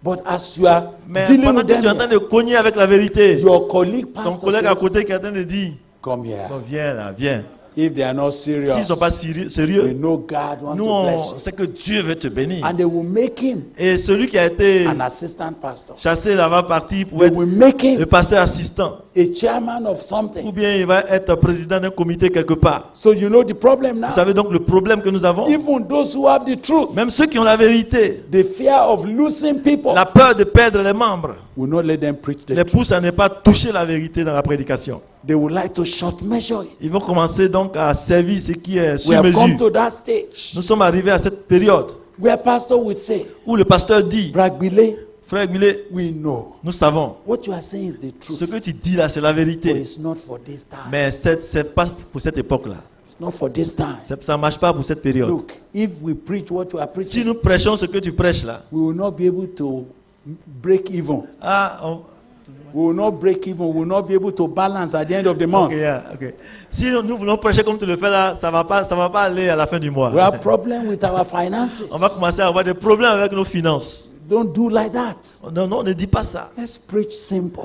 A: But as you are
B: Mais
A: dealing
B: pendant
A: with
B: que tu es en train
A: them,
B: de cogner avec la vérité,
A: your colleague
B: ton
A: pastor
B: collègue à
A: says,
B: côté qui est en train de dire,
A: come here.
B: bon, viens là, viens.
A: If they are not
B: S'ils ne
A: serious,
B: sont pas
A: we
B: sérieux,
A: know God wants
B: nous
A: to
B: on
A: bless you.
B: sait que Dieu veut te bénir.
A: And they will make him
B: Et celui qui a été
A: an assistant pastor.
B: chassé là va partir pour
A: They
B: être
A: will make
B: le
A: him
B: pasteur assistant.
A: a chairman of
B: Ou
A: something.
B: bien il va être président d'un comité quelque part.
A: So you know the problem
B: Vous
A: now.
B: savez donc le problème que nous avons.
A: Even those who have the truth,
B: Même ceux qui ont la vérité,
A: the fear of losing people
B: la peur de perdre les membres,
A: will not let them preach the
B: les
A: truth.
B: pousse à ne pas toucher la vérité dans la prédication.
A: They would like to short measure it.
B: Ils vont commencer donc à servir ce qui est
A: We
B: sur
A: have come
B: mesure.
A: to that stage
B: Nous sommes arrivés à cette période
A: where pastor will say,
B: où le pasteur dit,
A: Bragg Billy,
B: frère Millet,
A: we know
B: nous savons,
A: what you are saying is the
B: ce que
A: truth,
B: tu dis là, c'est la
A: but
B: vérité.
A: it's not for this time.
B: Mais c'est pas pour cette époque-là.
A: It's not for this time.
B: Ça ne marche pas pour cette période.
A: Look, if we preach what you are
B: Si
A: preaching,
B: nous prêchons ce que tu prêches là,
A: we will not be able to break even. We will not break even. We will not be able to balance at the end of the month.
B: ok. Si nous voulons prêcher comme tu le fais là, ça va pas aller à la fin du mois.
A: We have problem with our finances.
B: On va commencer à avoir des problèmes avec nos finances.
A: Don't do like that.
B: Non, ne dis pas ça.
A: Let's preach simple.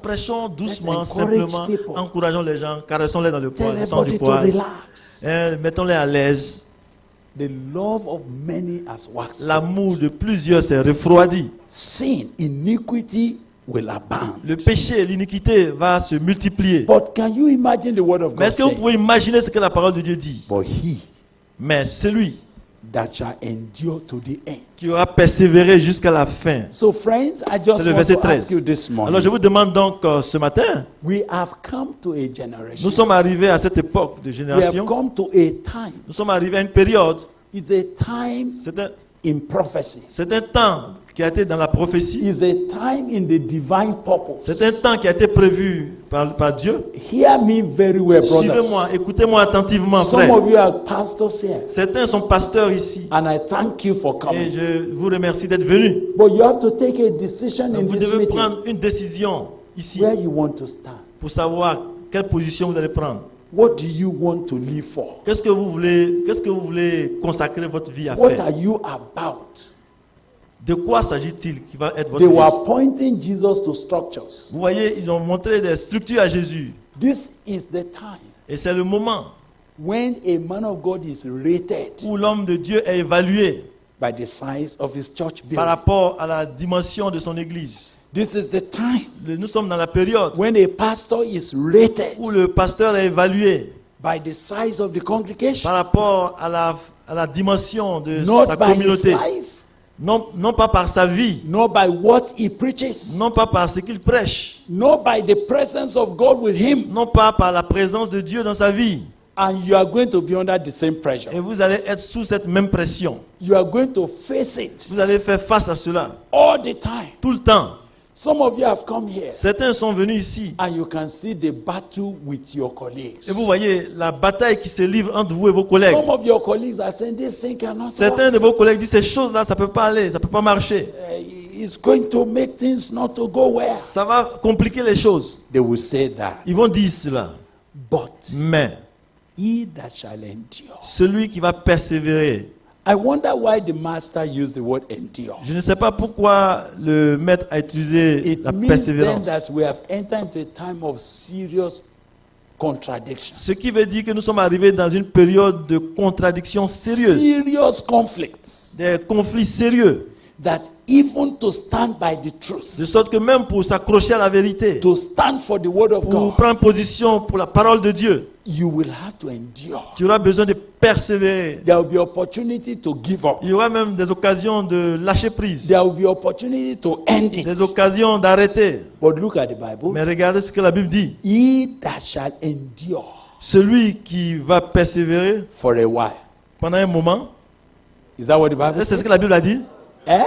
B: Prêchons doucement,
A: Let's encourage
B: simplement,
A: people.
B: encourageons les gens, caressons-les dans le
A: Tell
B: poil, sans du
A: everybody to
B: poil,
A: relax.
B: mettons-les à l'aise.
A: The love of many has waxed cold.
B: L'amour de plusieurs s'est refroidi.
A: Sin, iniquity will abound.
B: le péché, l'iniquité va se multiplier.
A: But can you imagine the word of
B: Mais
A: God
B: est-ce que vous
A: saying,
B: pouvez imaginer ce que la parole de Dieu dit?
A: but he
B: Mais celui
A: that shall endure to the end.
B: qui aura persévéré jusqu'à la fin.
A: So friends, I
B: C'est
A: just
B: le
A: want
B: verset
A: to ask
B: 13.
A: you this
B: Alors je
A: morning.
B: vous demande donc ce matin,
A: We have come to a
B: nous
A: generation.
B: sommes arrivés à cette époque de
A: We have
B: génération.
A: come to a time.
B: Nous sommes arrivés à une période,
A: It's a time in prophecy.
B: c'est un temps qui a été dans la prophétie.
A: It's a time in the divine purpose.
B: C'est un temps qui a été prévu par Dieu.
A: Hear me very well,
B: Suivez-moi,
A: brothers.
B: écoutez-moi attentivement,
A: Some
B: frère.
A: of you are pastors here,
B: Certains sont pasteurs ici.
A: and I thank you for
B: Et
A: coming.
B: je vous remercie d'être venus.
A: But you have to take a decision in
B: Vous
A: this
B: devez
A: meeting
B: prendre une décision ici
A: where you want to stand.
B: pour savoir quelle position vous allez prendre.
A: What do you want to live for?
B: Qu'est-ce que vous voulez consacrer votre vie à
A: What
B: faire?
A: are you about?
B: De quoi s'agit-il qui va être votre
A: They
B: vie?
A: were pointing Jesus to structures.
B: Vous voyez, ils ont montré des structures à Jésus.
A: This is the time
B: Et c'est le moment
A: when a man of God is rated
B: où l'homme de Dieu est évalué
A: by the size of his church
B: par
A: building.
B: rapport à la dimension de son église.
A: This is the time
B: Nous sommes dans la période
A: when a pastor is rated
B: où le pasteur est évalué
A: by the size of the congregation,
B: par rapport à la dimension de
A: not
B: sa
A: by his
B: communauté.
A: life,
B: Non pas par sa vie,
A: not by what he preaches,
B: non pas par ce qu'il prêche,
A: not by the presence of God with him,
B: non pas par la présence de Dieu dans sa vie.
A: and you are going to be under the same pressure.
B: Et vous allez être sous cette même pression.
A: You are going to face it
B: Vous allez faire face à cela
A: all the time.
B: tout le temps.
A: Some of you have come here
B: Certains sont venus ici
A: and you can see the battle with your colleagues.
B: et vous voyez la bataille qui se livre entre vous et vos collègues.
A: Some of your colleagues are saying this thing cannot
B: Certains
A: work.
B: de vos collègues disent ces choses-là, ça peut pas aller, ça peut pas marcher.
A: It's going to make things not to go well.
B: Ça va compliquer les choses.
A: They will say that.
B: Ils vont dire cela.
A: But
B: Mais
A: he that shall endure.
B: celui qui va persévérer,
A: I wonder why the master used the word endure.
B: je ne sais pas pourquoi le maître a utilisé
A: It
B: la
A: means then
B: persévérance.
A: that we have entered into a time of serious contradiction.
B: Ce qui veut dire que nous sommes arrivés dans une période de contradictions sérieuses,
A: Serious conflicts.
B: des conflits sérieux,
A: That even to stand by the truth,
B: de sorte que même pour s'accrocher à la vérité,
A: to stand for the word of
B: pour
A: God,
B: prendre position pour la parole de Dieu,
A: you will have to endure.
B: tu auras besoin de persévérer.
A: There will be opportunity to give up.
B: Il y aura même des occasions de lâcher prise,
A: There will be opportunity to end it.
B: des occasions d'arrêter.
A: But look at the Bible.
B: Mais regardez ce que la Bible dit.
A: He that shall endure
B: Celui qui va persévérer
A: for a while.
B: pendant un moment,
A: Is that what the Bible
B: c'est ce
A: says?
B: que la Bible a dit.
A: Eh?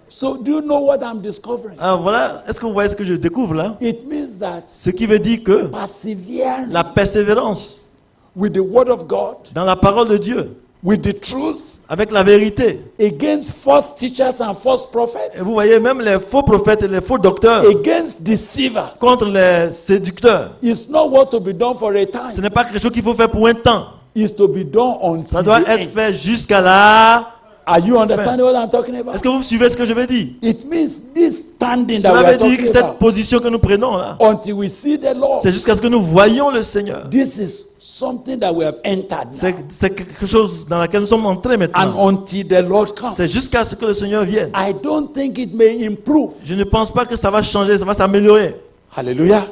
A: So do you know what I'm discovering?
B: Ah, voilà, est-ce que vous voyez ce que je découvre là?
A: It means that
B: Ce qui veut dire que
A: persevering
B: la persévérance
A: with the word of God,
B: dans la parole de Dieu,
A: with the truth,
B: avec la vérité.
A: against false teachers and false prophets,
B: Et vous voyez même les faux prophètes et les faux docteurs
A: against deceivers,
B: contre les séducteurs.
A: it's not what to be done for a
B: Ce
A: time.
B: n'est pas quelque chose qu'il faut faire pour un temps.
A: It's to be done until
B: Ça doit
A: the
B: être
A: end.
B: fait jusqu'à là.
A: Are you understanding what I'm talking about?
B: Est-ce que vous suivez ce que je veux dire?
A: It means this standing that
B: Cela
A: we
B: veut
A: are
B: dire que
A: talking
B: cette
A: about
B: position que nous prenons là,
A: until we see the Lord.
B: c'est jusqu'à ce que nous voyions le Seigneur.
A: This is something that we have entered now.
B: C'est quelque chose dans laquelle nous sommes entrés
A: And
B: maintenant.
A: until the Lord comes,
B: C'est jusqu'à ce que le Seigneur vienne.
A: I don't think it may improve.
B: Je ne pense pas que ça va changer, ça va s'améliorer.
A: Hallelujah.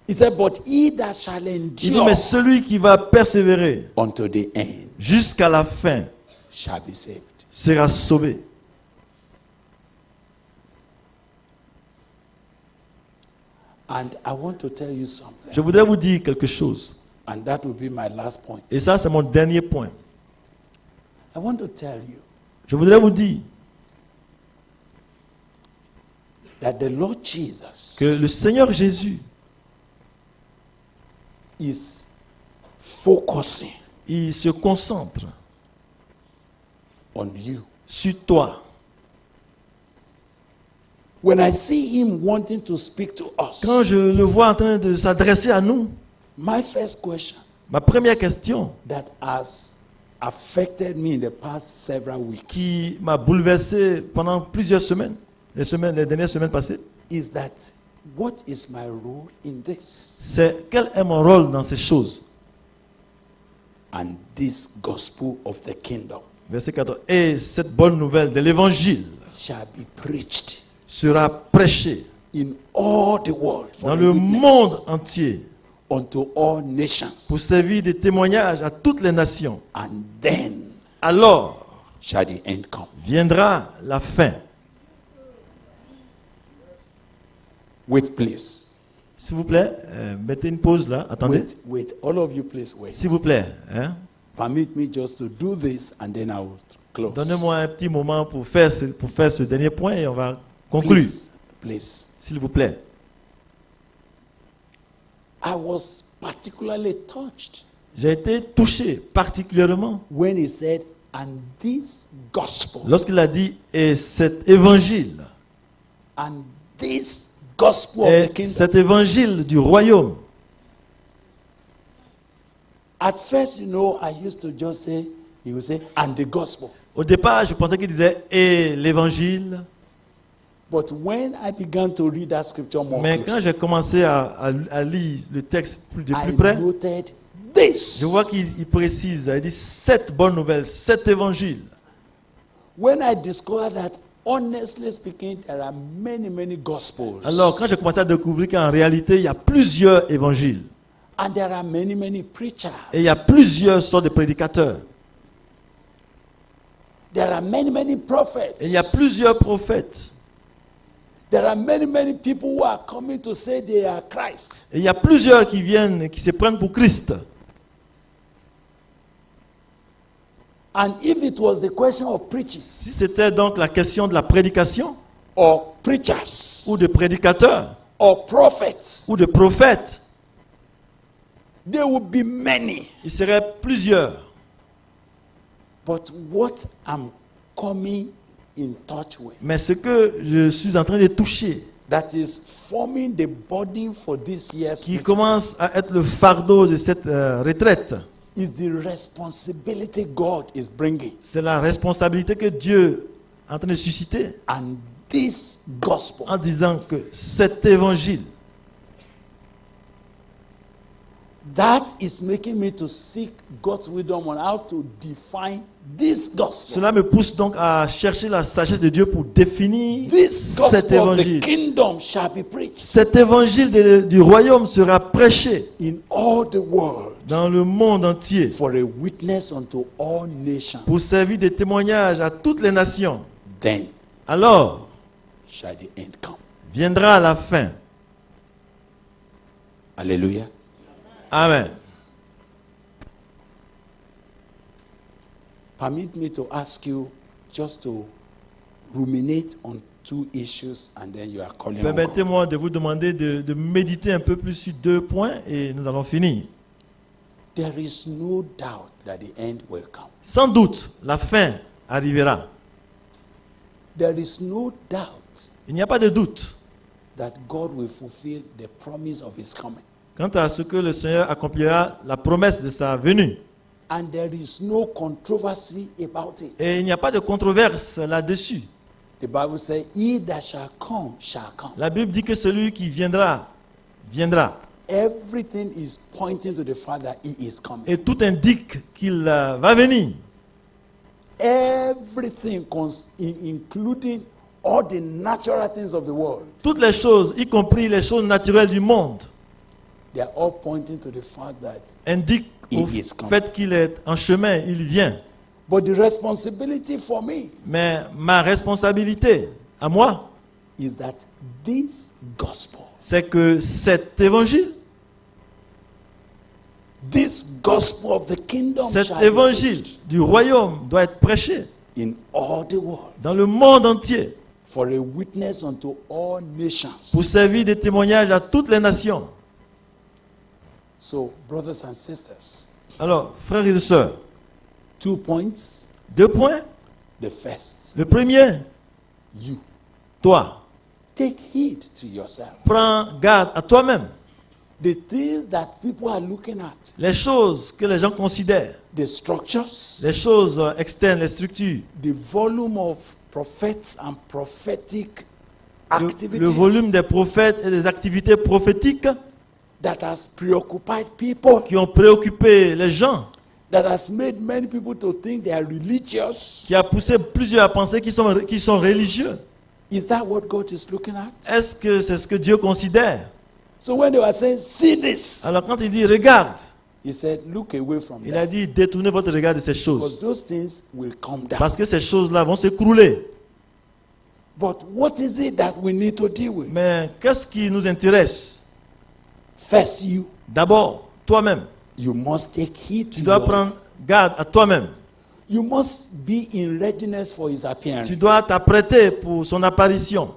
A: He said, but he that shall
B: Il dit,
A: endure
B: mais celui qui va persévérer
A: unto the end
B: jusqu'à la fin
A: shall be saved.
B: sera sauvé.
A: And I want to tell you something.
B: Je voudrais vous dire quelque chose.
A: And that will be my last point.
B: Et ça, c'est mon dernier point.
A: I want to tell you
B: Je voudrais vous dire
A: that the Lord Jesus
B: que le Seigneur Jésus,
A: is focusing
B: il se concentre
A: on you.
B: sur toi.
A: When I see him wanting to speak to us,
B: Quand je le vois en train de s'adresser à nous,
A: my first question
B: ma première question
A: that has affected me in the past several weeks
B: qui m'a bouleversé pendant plusieurs semaines, les dernières semaines passées,
A: is that what is my role in this?
B: c'est quel est mon rôle dans ces choses.
A: And this gospel of the kingdom
B: Verset 4. Et cette bonne nouvelle de l'évangile
A: shall be preached
B: sera prêché
A: in all the world for
B: dans
A: a
B: le
A: witness
B: monde entier
A: unto all nations.
B: pour servir de témoignage à toutes les nations.
A: And then
B: Alors
A: shall the end come.
B: viendra la fin.
A: Wait, please.
B: S'il vous plaît, mettez une pause là. Attendez.
A: Wait. All of you, please wait.
B: S'il vous plaît. Hein?
A: Permit me just to do this and then I will close.
B: Donnez-moi un petit moment pour faire ce dernier point et on va conclure.
A: Please.
B: S'il vous plaît.
A: I was particularly touched
B: J'ai été touché particulièrement
A: when he said, and this gospel,
B: lorsqu'il a dit et cet évangile,
A: and this gospel of the
B: et
A: kingdom.
B: cet évangile du royaume.
A: At first, I used to just say, he would say, and the gospel.
B: Au départ, je pensais qu'il disait et l'évangile.
A: But when I began to read that scripture more
B: Mais quand
A: closely,
B: j'ai commencé à lire le texte de
A: I
B: plus près,
A: noted this.
B: je vois qu'il précise, il dit cette bonne nouvelle, cet évangile.
A: When I discovered that, honestly speaking, there are many, many gospels.
B: Alors, quand j'ai commencé à découvrir qu'en réalité, il y a plusieurs évangiles
A: And there are many, many preachers.
B: et il y a plusieurs sortes de prédicateurs
A: There are many, many prophets.
B: et il y a plusieurs prophètes
A: There are many, many people who are coming to say they are Christ.
B: et il y a plusieurs qui viennent, qui se prennent pour Christ.
A: And if it was the question of preaching
B: Si c'était donc la question de la prédication
A: or preachers
B: ou de prédicateurs
A: or prophets,
B: ou de prophètes,
A: there would be many.
B: il serait plusieurs.
A: But what I'm coming in touch with,
B: Mais ce que je suis en train de toucher,
A: that is forming the burden for this year's
B: qui
A: meeting,
B: commence à être le fardeau de cette retraite,
A: is the responsibility God is bringing.
B: c'est la responsabilité que Dieu est en train de susciter
A: And this gospel,
B: en disant que cet évangile,
A: that is making me to seek God's wisdom on how to define this gospel.
B: cela me pousse donc à chercher la sagesse de Dieu pour définir
A: This
B: cet
A: gospel of the
B: évangile.
A: kingdom shall be preached
B: Cet évangile du royaume sera prêché
A: in all the world
B: dans le monde entier
A: for a witness unto all nations.
B: pour servir de témoignage à toutes les nations.
A: Then
B: Alors
A: shall the end come.
B: viendra la fin.
A: Hallelujah.
B: Amen.
A: Permit me to ask you just to ruminate on two issues and then you are calling on God.
B: Permettez-moi de vous demander de méditer un peu plus sur 2 points et nous allons finir.
A: There is no doubt that the end will come.
B: Sans doute, la fin arrivera.
A: There is no doubt
B: Il n'y a pas de doute
A: that God will fulfill the promise of his coming.
B: quant à ce que le Seigneur accomplira la promesse de sa venue.
A: And there is no controversy about it.
B: Et il n'y a pas de controverse là-dessus.
A: The Bible says, he that shall come, shall come.
B: La Bible dit que celui qui viendra, viendra.
A: Everything is pointing to the fact that he is coming.
B: Et tout indique qu'il va venir.
A: Everything, including all the natural things of the world,
B: Toutes les choses, y compris les choses naturelles du monde,
A: they are all pointing to the fact that.
B: indiquent au
A: He is coming.
B: fait qu'il est en chemin, il vient.
A: But the responsibility for me
B: Mais ma responsabilité, à moi,
A: is that this gospel,
B: c'est que cet évangile,
A: this gospel of the kingdom
B: cet
A: shall be
B: évangile
A: preached
B: du royaume doit être prêché
A: in all the world
B: dans le monde entier
A: for a witness unto all nations.
B: pour servir de témoignage à toutes les nations.
A: So, brothers and sisters,
B: Alors, frères et sœurs,
A: 2 points.
B: 2 points.
A: The first,
B: Le premier,
A: you
B: toi,
A: take heed to yourself.
B: prends garde à toi-même.
A: The things that people are looking at,
B: Les choses que les gens considèrent,
A: the structures,
B: les choses externes, les structures,
A: the volume of prophets and prophetic
B: le
A: activities
B: volume des prophètes et des activités prophétiques
A: that has preoccupied people,
B: qui ont préoccupé les gens,
A: that has made many people to think they are religious.
B: qui a poussé plusieurs à penser qu'ils sont religieux.
A: Is that what God is looking at?
B: Est-ce que c'est ce que Dieu considère?
A: So when they were saying, see this,
B: Alors quand il dit regarde,
A: he said, look away from
B: il a
A: that.
B: dit détournez votre regard de ces
A: Because
B: choses.
A: those things will come down.
B: Parce que ces choses-là vont s'écrouler.
A: But what is it that we need to deal with?
B: Mais qu'est-ce qui nous intéresse?
A: First,
B: D'abord, toi-même.
A: you must take heed
B: Tu
A: to
B: dois
A: your,
B: prendre garde à toi-même.
A: you must be in readiness for his appearance.
B: Tu dois t'apprêter pour son apparition.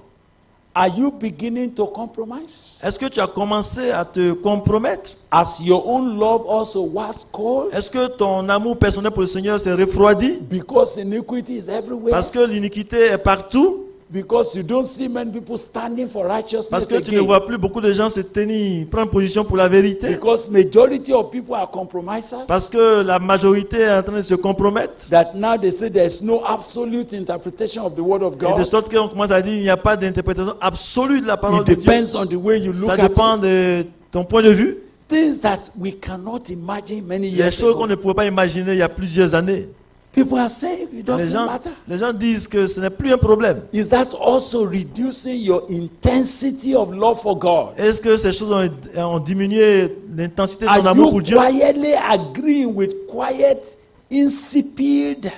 A: Are you beginning to compromise?
B: Est-ce que tu as commencé à te compromettre?
A: As your own love also wax cold?
B: Est-ce que ton amour personnel pour le Seigneur s'est refroidi?
A: Because iniquity is everywhere.
B: Parce que l'iniquité est partout?
A: Because you don't see many people standing for righteousness
B: Parce que tu ne
A: again.
B: vois plus beaucoup de gens se tenir, prendre position pour la vérité?
A: Because majority of people are compromisers.
B: Parce que la majorité est en train de se compromettre?
A: That now they say there is no absolute interpretation of the word of
B: Et de
A: God.
B: sorte qu'on commence à dire qu'il n'y a pas d'interprétation absolue de la parole
A: It
B: de Dieu.
A: depends on the way you look
B: Ça
A: at
B: dépend
A: it.
B: de ton point de vue.
A: Things that we cannot imagine many
B: Les
A: years
B: choses qu'on
A: ago.
B: ne pouvait pas imaginer il y a plusieurs années.
A: People are saying it doesn't matter.
B: Les gens disent que ce n'est plus un problème.
A: Is that also reducing your intensity of love for God?
B: Est-ce que ces choses ont diminué l'intensité de ton
A: Are
B: amour
A: you
B: pour Dieu?
A: quietly agreeing with quiet, insipid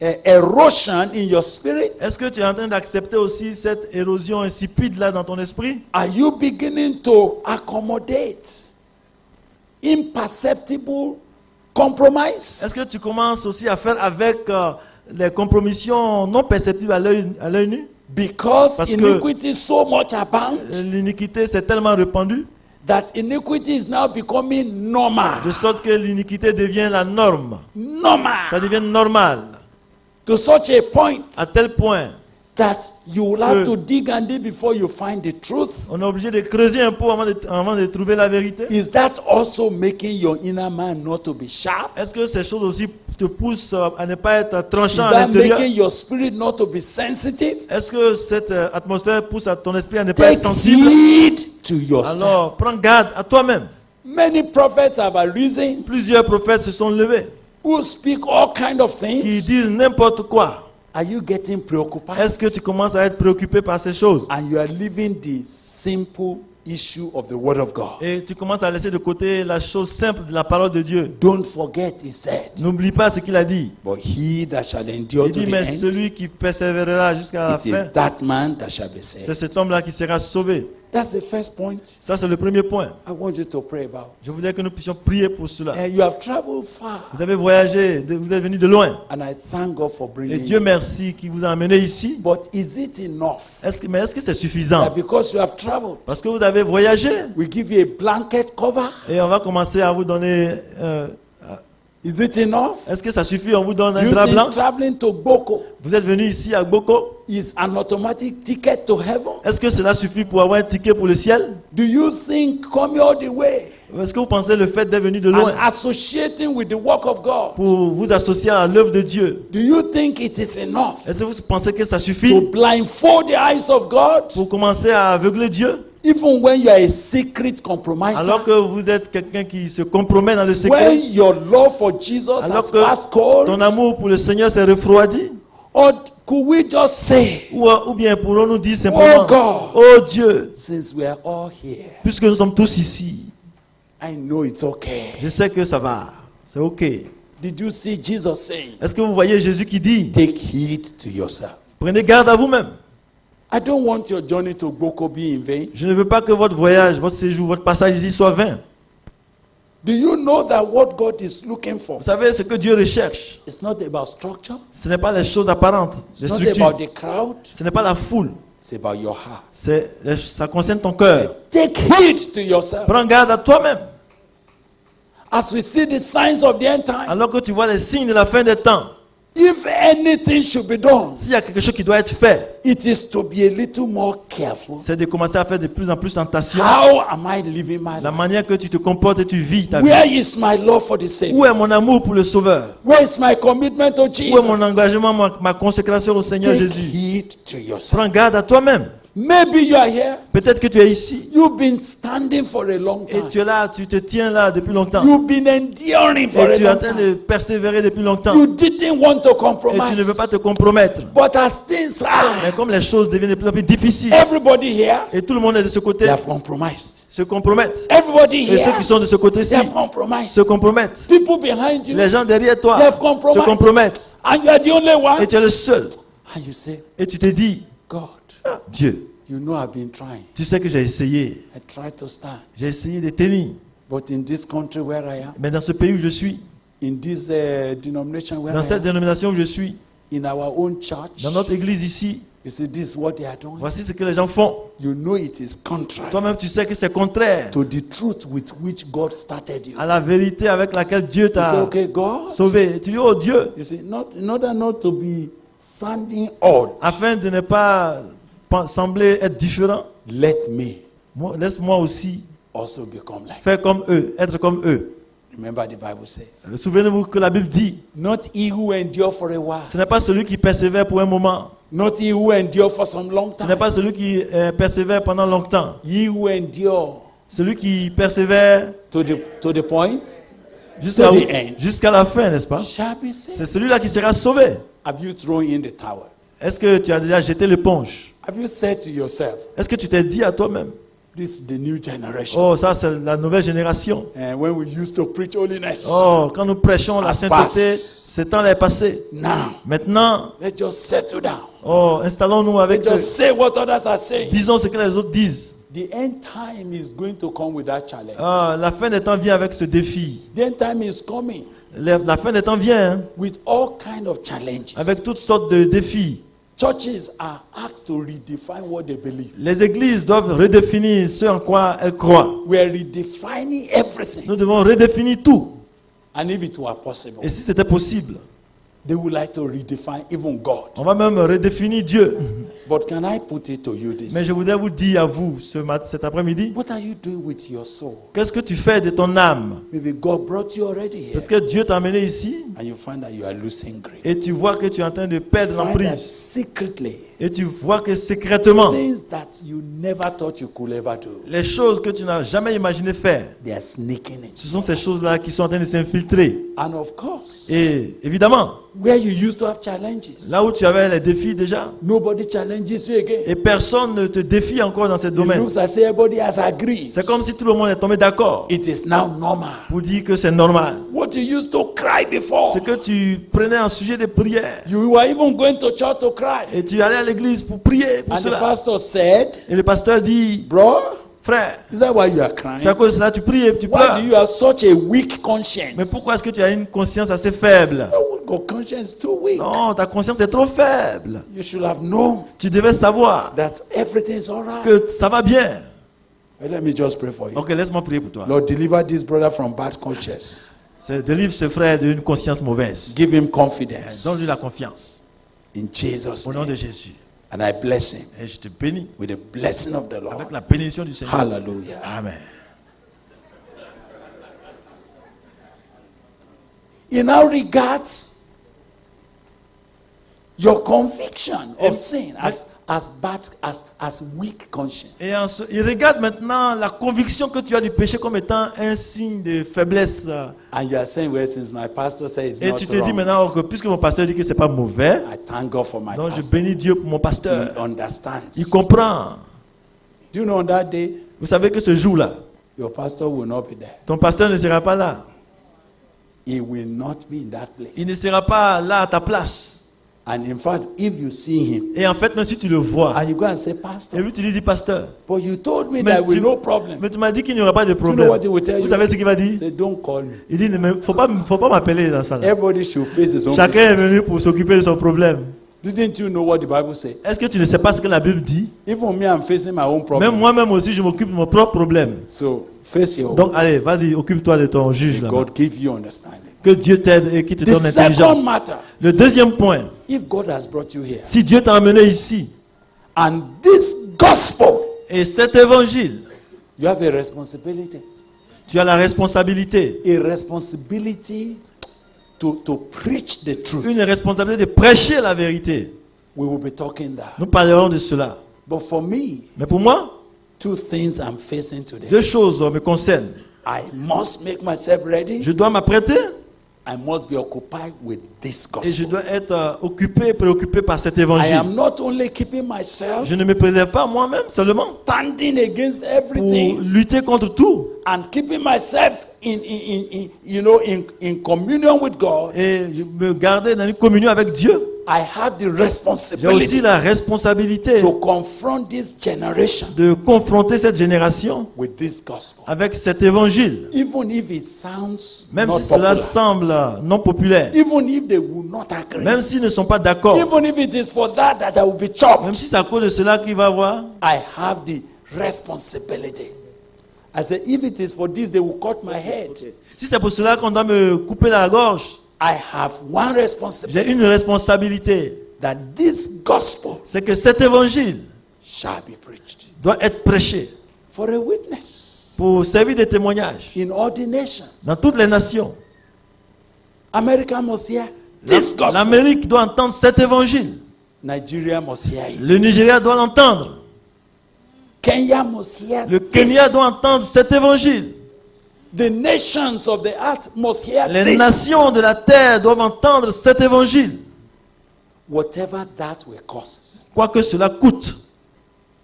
A: erosion in your spirit?
B: Est-ce que tu es en train d'accepter aussi cette érosion insipide là dans ton esprit?
A: Are you beginning to accommodate imperceptible compromise?
B: Est-ce que tu commences aussi à faire avec les compromissions non perceptibles à l'œil nu?
A: Because
B: Parce que-
A: iniquity so much abound
B: L'iniquité s'est tellement répandue
A: that iniquity is now becoming normal.
B: de sorte que l'iniquité devient la norme. Ça
A: Normal.
B: devient normal
A: To such a point
B: à tel point
A: that you will have
B: Que-
A: to dig and dig before you find the truth.
B: on est obligé de creuser un peu avant de trouver la vérité.
A: Is that also making your inner man not to be sharp?
B: Est-ce que ces choses aussi te poussent à ne pas être
A: Is
B: tranchant à
A: that
B: l'intérieur?
A: making your spirit not to be sensitive?
B: Est-ce que cette atmosphère pousse à ton esprit à ne pas être
A: Take
B: sensible?
A: heed to yourself.
B: Alors, prends garde à toi-même.
A: Many prophets have arisen
B: Plusieurs prophètes se sont levés
A: who speak all kind of
B: qui
A: things.
B: disent n'importe quoi.
A: Are you getting preoccupied?
B: Est-ce que tu commences à être préoccupé par ces choses?
A: And you are leaving the simple issue of the word of God.
B: Et tu commences à laisser de côté la chose simple de la parole de Dieu.
A: Don't forget, he said,
B: N'oublie pas ce qu'il a dit.
A: but he that shall endure
B: Il
A: to
B: dit,
A: the
B: mais
A: end,
B: celui qui persévérera jusqu'à la
A: it is
B: fin,
A: that man that shall be
B: c'est
A: saved.
B: cet homme-là qui sera sauvé.
A: That's the first point
B: Ça, c'est le premier point.
A: I want you to pray about.
B: Je voudrais que nous puissions prier pour cela.
A: And you have traveled far,
B: Vous avez voyagé, vous êtes venu de loin.
A: and I thank God for
B: Et
A: bringing
B: Dieu
A: you.
B: merci qui vous a amené ici.
A: But is it enough
B: Mais est-ce que c'est suffisant?
A: that because you have traveled,
B: Parce que vous avez voyagé.
A: we give you a blanket cover?
B: Et on va commencer à vous donner...
A: Is it enough?
B: est-ce que ça suffit? On vous donne un
A: You
B: drap
A: think
B: blanc?
A: traveling to Boko
B: Vous êtes venu ici à Boko.
A: is an automatic ticket to heaven?
B: Est-ce que cela suffit pour avoir un ticket pour le ciel?
A: Do you think coming all the way
B: Est-ce que vous pensez le fait d'être venu de
A: and
B: loin
A: associating with the work of God,
B: pour vous associer à l'œuvre de Dieu?
A: do you think it is enough
B: Est-ce que vous pensez que ça
A: to
B: suffit
A: blindfold the eyes of God
B: pour commencer à aveugler Dieu?
A: even when you are a secret compromiser?
B: Alors que vous êtes quelqu'un qui se compromet dans le
A: When
B: secret?
A: your love for Jesus
B: Alors
A: has passed cold?
B: que ton amour pour le Seigneur s'est refroidi?
A: Or could we just say,
B: Ou bien pourrons-nous dire simplement,
A: Oh God.
B: oh Dieu,
A: since we are all here,
B: puisque nous sommes tous ici,
A: I know it's okay.
B: je sais que ça va, c'est ok.
A: Did you see Jesus saying,
B: Est-ce que vous voyez Jésus qui dit,
A: take heed to yourself?
B: prenez garde à vous-même.
A: I don't want your journey to Boko be in vain.
B: Je ne veux pas que votre voyage, votre séjour, votre passage ici soit vain.
A: Do you know that what God is looking for?
B: Vous savez ce que Dieu recherche.
A: It's not about structure.
B: Ce n'est pas les choses apparentes, les
A: It's not
B: structures.
A: about the crowd.
B: Ce n'est pas la foule.
A: It's about your heart.
B: Ça concerne ton cœur.
A: Take heed to yourself.
B: Prends garde à toi-même.
A: As we see the signs of the end time,
B: Alors que tu vois les signes de la fin des temps,
A: if anything should be done,
B: s'il y a quelque chose qui doit être fait,
A: it is to be a little more careful.
B: c'est de commencer à faire de plus en plus attention.
A: How am I living my
B: La
A: life?
B: manière que tu te comportes et tu vis ta vie.
A: Where is my love for the Savior?
B: Où est mon amour pour le Sauveur?
A: Where is my commitment to
B: Où est mon
A: Jesus?
B: engagement, ma consécration au Seigneur
A: Take
B: Jésus?
A: heed to yourself.
B: Prends garde à toi-même.
A: Maybe you are here.
B: Peut-être que tu es ici
A: You've been standing for a long
B: et
A: time.
B: tu es là, tu te tiens là depuis longtemps.
A: You've been enduring for
B: Et
A: a
B: tu es en
A: long
B: train
A: time.
B: de persévérer depuis longtemps.
A: You didn't want to
B: Et tu ne veux pas
A: compromise.
B: te compromettre.
A: But as things
B: Mais
A: are,
B: comme les choses deviennent de plus en plus difficiles
A: everybody here,
B: et tout le monde est de ce côté,
A: they have compromised.
B: se compromettent.
A: Everybody
B: Et ceux
A: here,
B: qui sont de ce côté-ci
A: they have compromised.
B: se compromettent.
A: People behind you,
B: Les gens derrière toi
A: they have
B: se
A: compromised.
B: compromettent.
A: And you are the only
B: Et
A: one.
B: tu es le seul.
A: And you say,
B: Et tu te dis,
A: God,
B: ah, Dieu,
A: you know I've been trying.
B: tu sais que j'ai essayé.
A: I tried to stand.
B: J'ai essayé de tenir.
A: But in this country where I am,
B: Mais dans ce pays où je suis,
A: in this denomination where
B: dans
A: I
B: cette
A: am,
B: dénomination où je suis,
A: in our own church,
B: dans notre église ici,
A: you see, this is what they are doing.
B: voici ce que les gens font.
A: You know it is contrary
B: Toi-même, tu sais que c'est contraire
A: to the truth with which God started you.
B: à la vérité avec laquelle Dieu
A: You say,
B: t'a
A: okay, God,
B: sauvé. Tu dis, oh Dieu,
A: you see, not in order not to be sounding odd,
B: afin de ne pas sembler être différent,
A: let me
B: laisse-moi aussi
A: also become like.
B: faire comme eux, être comme eux.
A: Remember the Bible says,
B: Souvenez-vous que la Bible dit,
A: not he who endure for a while,
B: ce n'est pas celui qui persévère pour un moment,
A: not he who endure for some long
B: ce n'est
A: time,
B: pas celui qui persévère pendant longtemps,
A: he who endure
B: celui qui persévère
A: to the point
B: jusqu'à
A: To the end.
B: jusqu'à la fin, n'est-ce pas?
A: shall be saved.
B: C'est celui-là qui sera sauvé.
A: Have you thrown in the towel?
B: Est-ce que tu as déjà jeté l'éponge?
A: Have you said to yourself,
B: Est-ce que tu t'es dit à toi-même,
A: this is the new generation?
B: oh, ça c'est la nouvelle génération.
A: And when we used to preach holiness,
B: Oh, quand nous prêchons la
A: As
B: sainteté,
A: pass.
B: ce temps est passé.
A: now
B: Maintenant,
A: let's just settle down.
B: oh, installons-nous avec
A: Let's just say what others are saying.
B: disons ce que les autres disent.
A: The end time is going to come with that challenge.
B: Ah, la fin des temps vient avec ce défi.
A: The end time is coming
B: La fin des temps vient hein,
A: with all kinds of challenges.
B: avec toutes sortes de défis.
A: Churches are asked to redefine what they believe.
B: Les églises doivent redéfinir ce en quoi elles croient.
A: We are redefining everything.
B: Nous devons redéfinir tout.
A: And if it were possible,
B: Et si c'était possible,
A: they would like to redefine even God.
B: on va même redéfinir Dieu.
A: But can I put it to you this?
B: Mais je voudrais vous dire à vous cet après-midi,
A: What are you doing with your soul?
B: qu'est-ce que tu fais de ton âme?
A: Maybe God brought you already here.
B: Parce que Dieu t'a amené ici
A: And you find that you are losing grip.
B: et tu vois que tu es en train de perdre
A: Find that
B: l'emprise.
A: secretly,
B: Et tu vois que secrètement,
A: things that you never thought you could ever do,
B: les choses que tu n'as jamais imaginé faire,
A: they are sneaking in.
B: ce sont ces choses-là qui sont en train de s'infiltrer.
A: And of course,
B: Et évidemment,
A: where you used to have challenges,
B: là où tu avais les défis déjà,
A: nobody challenges you again.
B: et personne ne te défie encore dans ces
A: It
B: domaines.
A: looks as if everybody has agreed.
B: C'est comme si tout le monde est tombé d'accord
A: It is now normal.
B: pour dire que c'est normal.
A: What you used to cry before,
B: C'est que tu prenais un sujet de prière
A: you were even going to church to cry.
B: et tu allais à l'église pour prier pour
A: And the
B: cela.
A: pastor said,
B: Et le pasteur dit,
A: bro,
B: frère,
A: is that why you are crying?
B: c'est à cause de cela que tu pries et tu
A: Why
B: pleures.
A: do you have such a weak conscience?
B: Mais pourquoi est-ce que tu as une conscience assez faible?
A: Your conscience is too weak.
B: Non, ta conscience est trop faible.
A: You should have known
B: Tu devais savoir
A: that everything is all right.
B: que ça va bien.
A: But let me just pray for you.
B: Ok, laisse-moi prier pour toi.
A: Lord, deliver this brother from bad conscience.
B: Délivre ce frère d'une conscience mauvaise.
A: Give him confidence.
B: Donne-lui la confiance.
A: In Jesus'
B: Au nom de
A: name.
B: Jésus.
A: And I bless him
B: Et je te bénis
A: with the blessing of the Lord.
B: avec la bénédiction du Seigneur.
A: Hallelujah.
B: Amen.
A: He now regards your conviction of sin as bad, as weak conscience.
B: Et il regarde maintenant la conviction que tu as du péché comme étant un signe de faiblesse.
A: And you are saying, well, since my pastor says it's
B: Et
A: not
B: tu te dis
A: wrong,
B: maintenant que puisque mon pasteur dit que c'est pas mauvais,
A: I thank God for my
B: donc je
A: pastor.
B: bénis Dieu pour mon
A: He
B: pasteur.
A: understands.
B: Il comprend.
A: Do you know on that day,
B: Vous savez que ce jour-là,
A: your pastor will not be there.
B: ton pasteur ne sera pas là.
A: He will not be in that place.
B: Il ne sera pas là à ta place.
A: And in fact, if you see him
B: Et en fait, même si tu le vois,
A: and you go and say,
B: et
A: Pastor,
B: puis tu lui dis, pasteur,
A: but you told me
B: mais
A: that with
B: tu,
A: no problem.
B: mais tu m'as dit qu'il n'y aura pas de
A: Do you know
B: problème.
A: what he will tell
B: Vous
A: you?
B: savez ce qu'il va dire?
A: Say, don't call me.
B: Il dit, il ne faut pas m'appeler dans ça. Là.
A: Everybody should face his own
B: Chacun est
A: business.
B: venu pour s'occuper de son problème.
A: Didn't you know what the Bible says?
B: Est-ce que tu ne sais pas ce que la Bible dit?
A: Even me, I'm facing my own
B: Même
A: problem.
B: moi-même aussi, je m'occupe de mon propre problème.
A: So face your own.
B: Donc, allez, vas-y, occupe-toi de ton juge là.
A: God give you understanding.
B: Que Dieu t'aide et qu'il te
A: The
B: donne l'intelligence.
A: second matter,
B: Le deuxième point,
A: if God has brought you here
B: si Dieu t'a amené ici,
A: and this gospel,
B: et cet évangile,
A: you have a responsibility.
B: tu as la responsabilité,
A: A responsibility to preach the truth.
B: une responsabilité de prêcher la vérité.
A: We will be talking that.
B: Nous parlerons de cela.
A: But for me,
B: Mais pour moi,
A: 2 things I'm facing today.
B: 2 choses me concernent.
A: I must make myself ready.
B: Je dois m'apprêter
A: I must be occupied with this
B: et je
A: gospel.
B: dois être préoccupé par cet
A: I
B: évangile.
A: am not only keeping myself
B: Je ne me préserve pas moi-même seulement
A: standing against
B: pour
A: everything
B: lutter contre tout
A: and keeping myself in communion with God.
B: et je me garder dans une communion avec Dieu.
A: I have the
B: J'ai aussi
A: responsibility
B: la responsabilité
A: to confront this generation
B: de confronter cette génération
A: with this gospel.
B: avec cet évangile.
A: Even if it sounds
B: Même
A: not
B: si cela
A: popular.
B: semble non populaire,
A: Even if they will not agree.
B: même s'ils ne sont pas d'accord,
A: Even if it is for that I will be chopped.
B: même si c'est à cause de cela qu'il va avoir,
A: I have the responsibility. I said, if it is for this, they will cut my head.
B: si c'est pour cela qu'on doit me couper la gorge,
A: I have one
B: j'ai
A: responsibility,
B: une responsabilité.
A: that this gospel
B: C'est que cet évangile
A: shall be preached
B: doit être prêché
A: for a witness
B: pour servir de témoignage
A: in all the nations.
B: dans toutes les nations.
A: America must hear this gospel.
B: L'Amérique doit entendre cet évangile.
A: Nigeria must hear it.
B: Le Nigeria doit l'entendre.
A: Kenya must hear
B: Le Kenya
A: this.
B: doit entendre cet évangile.
A: The nations of the earth must hear
B: Les
A: this.
B: nations de la terre doivent entendre cet évangile.
A: Whatever that will cost.
B: Quoi que cela coûte.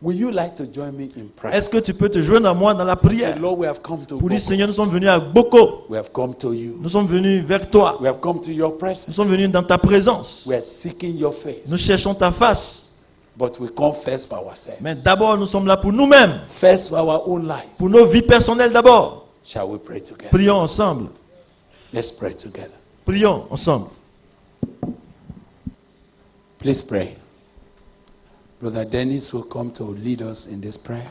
A: Will you like to join me in prayer?
B: Est-ce que tu peux te joindre à moi dans la prière?
A: Say, Lord, we have come to
B: Pour dire,
A: Boko.
B: Seigneur, nous sommes venus à Boko.
A: We have come to you.
B: Nous sommes venus vers toi.
A: We have come to your
B: Nous
A: presence.
B: sommes venus dans ta présence.
A: We are seeking your face.
B: Nous cherchons ta face.
A: But we come first for ourselves.
B: Mais d'abord, nous sommes là pour nous-mêmes.
A: First for our own lives.
B: Pour nos vies personnelles d'abord.
A: Shall we pray together?
B: Prions ensemble.
A: Let's pray together.
B: Prions ensemble.
A: Please pray. Brother Dennis will come to lead us in this prayer.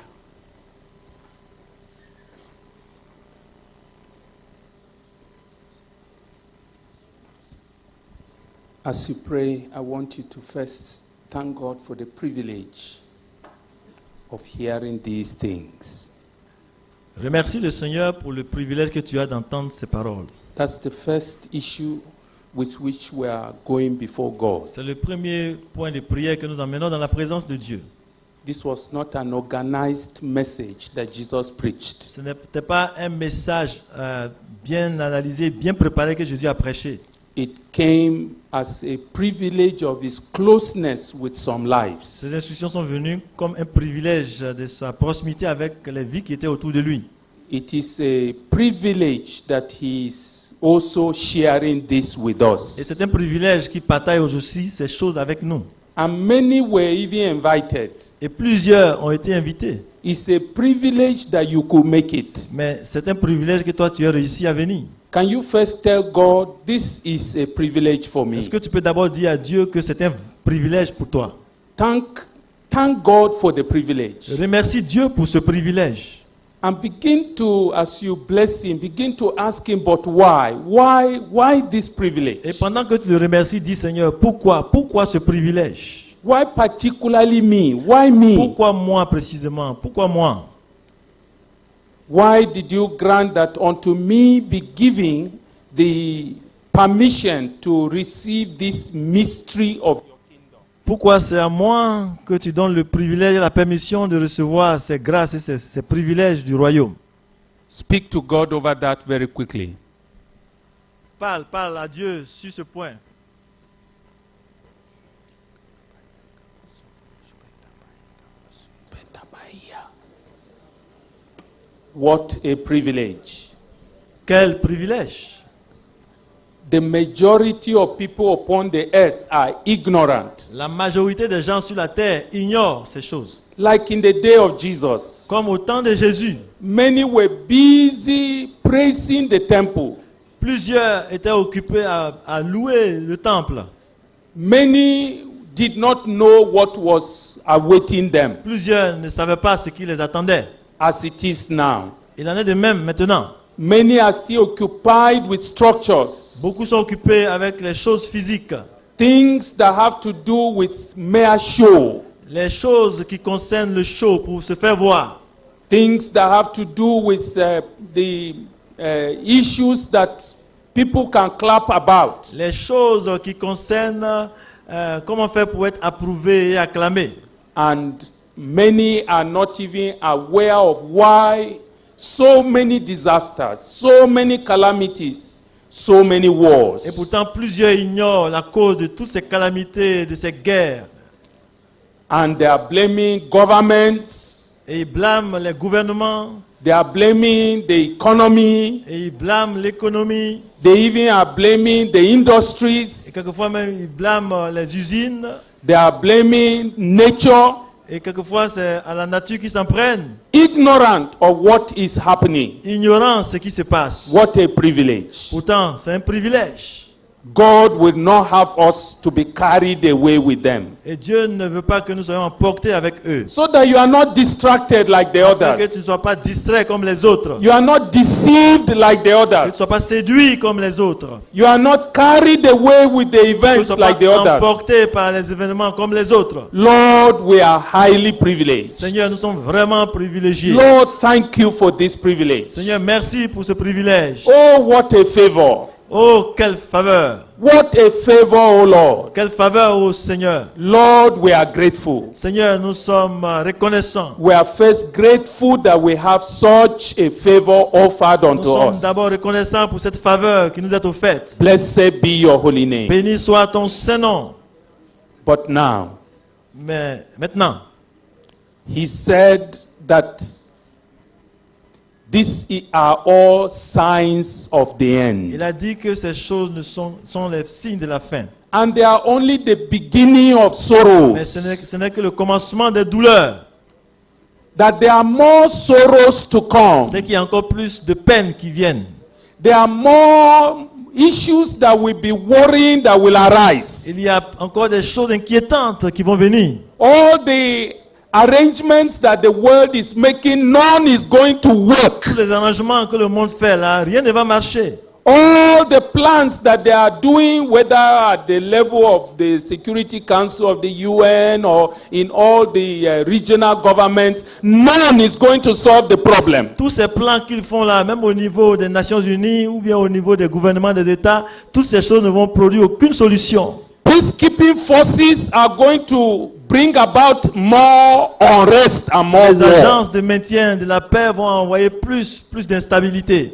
C: As you pray, I want you to first thank God for the privilege of hearing these things.
B: Remercie le Seigneur pour le privilège que tu as d'entendre ces paroles.
C: That's the first issue with which we are going before God.
B: C'est le premier point de prière que nous emmenons dans la présence de Dieu.
C: This was not an organized message that Jesus preached.
B: Ce n'était pas un message bien analysé, bien préparé que Jésus a prêché.
C: It came as a privilege of his closeness with some lives.
B: Ces instructions sont venues comme un privilège de sa proximité avec les vies qui étaient autour de lui.
C: It is a privilege that he is also sharing this with
B: Et
C: us.
B: c'est un privilège qui partage aussi ces choses avec nous.
C: And many were even invited.
B: Et plusieurs ont été invités.
C: It's a privilege that you could make it.
B: Mais c'est un privilège que toi tu as réussi à venir.
C: Can you first tell God, this is a privilege for me?
B: Est-ce que tu peux d'abord dire à Dieu que c'est un privilège pour toi?
C: Thank God for the privilege.
B: Remercie Dieu pour ce privilège.
C: And begin to, as you bless him, begin to ask him, but why? Why this privilege?
B: Et pendant que tu le remercies, dis Seigneur, pourquoi ce privilège?
C: Why particularly me? Why me?
B: Pourquoi moi précisément? Pourquoi moi?
C: Why did you grant that unto me be given the permission to receive this mystery of your kingdom?
B: Pourquoi c'est à moi que tu donnes le privilège et la permission de recevoir ces grâces et ces privilèges du royaume?
C: Speak to God over that very quickly.
B: Parle à Dieu sur ce point.
C: What a privilege.
B: Quel privilège!
C: The majority of people upon the earth are ignorant.
B: La majorité des gens sur la terre ignorent ces choses.
C: Like in the day of Jesus,
B: Comme au temps de Jésus,
C: many were busy praising the temple.
B: plusieurs étaient occupés à louer le temple.
C: Many did not know what was awaiting them,
B: Plusieurs ne savaient pas ce qui les attendait.
C: as it is now.
B: Il en est de même maintenant.
C: Many are still occupied with structures,
B: Beaucoup sont occupés avec les choses physiques,
C: things that have to do with mere show,
B: les choses qui concernent le show pour se faire voir,
C: things that have to do with the issues that people can clap about.
B: les choses qui concernent comment faire pour être approuvé et acclamé.
C: And many are not even aware of why so many disasters, so many calamities, so many
B: Et
C: wars.
B: pourtant, plusieurs ignorent la cause de toutes ces calamités, de ces guerres.
C: And they are blaming governments,
B: Et ils blâment les gouvernements,
C: they are blaming the economy,
B: et ils blâment l'économie,
C: they even are blaming the
B: et
C: industries,
B: quelquefois même ils blâment les usines,
C: they are blaming nature,
B: et quelquefois c'est à la nature qui s'en prennent,
C: ignorant of what is happening.
B: ignorant ce qui se passe.
C: What a privilege.
B: Pourtant, c'est un privilège.
C: God will not have us to be carried away with them.
B: Et Dieu ne veut pas que nous soyons emportés avec eux.
C: So that you are not distracted like the
B: Afin que tu ne
C: others.
B: sois pas distrait comme les autres.
C: You are not deceived like the
B: Que tu ne sois
C: others.
B: pas séduit comme les autres.
C: You are not carried away with the
B: Que tu ne
C: events
B: sois
C: like the
B: pas
C: others.
B: emporté par les événements comme les autres.
C: Lord, we are highly privileged.
B: Seigneur, nous sommes vraiment privilégiés.
C: Lord, thank you for this privilege.
B: Seigneur, merci pour ce privilège.
C: Oh, what a favor.
B: Oh, quelle faveur.
C: What a favor, oh Lord.
B: Quelle faveur, oh Seigneur.
C: Lord, we are grateful.
B: Seigneur, nous sommes reconnaissants.
C: We are first grateful that we have such a favor offered
B: Nous
C: unto
B: sommes
C: us.
B: d'abord reconnaissants pour cette faveur qui nous est offerte.
C: Blessed be your holy name.
B: Béni soit ton Saint-Nom.
C: But now,
B: Mais maintenant,
C: he said that these are all signs of the
B: il
C: end.
B: a dit que ces choses sont les signes de la fin.
C: And they are only the beginning of
B: Mais ce
C: sorrows.
B: n'est que le commencement des douleurs.
C: That there are more sorrows to come.
B: C'est qu'il y a encore plus de peines qui viennent.
C: There are more issues that will be worrying that will arise.
B: Il y a encore des choses inquiétantes qui vont venir.
C: All the arrangements that the world is making, none is going to work.
B: Tous les arrangements que le monde fait là, rien ne va marcher.
C: All the plans that they are doing, whether at the level of the Security Council of the UN or in all the regional governments, none is going to solve the problem.
B: Tous ces plans qu'ils font là, même au niveau des Nations Unies ou bien au niveau des gouvernements des États, toutes ces choses ne vont produire aucune solution.
C: Peacekeeping forces are going to bring about more unrest and more
B: Les
C: war.
B: agences de maintien de la paix vont envoyer plus d'instabilité.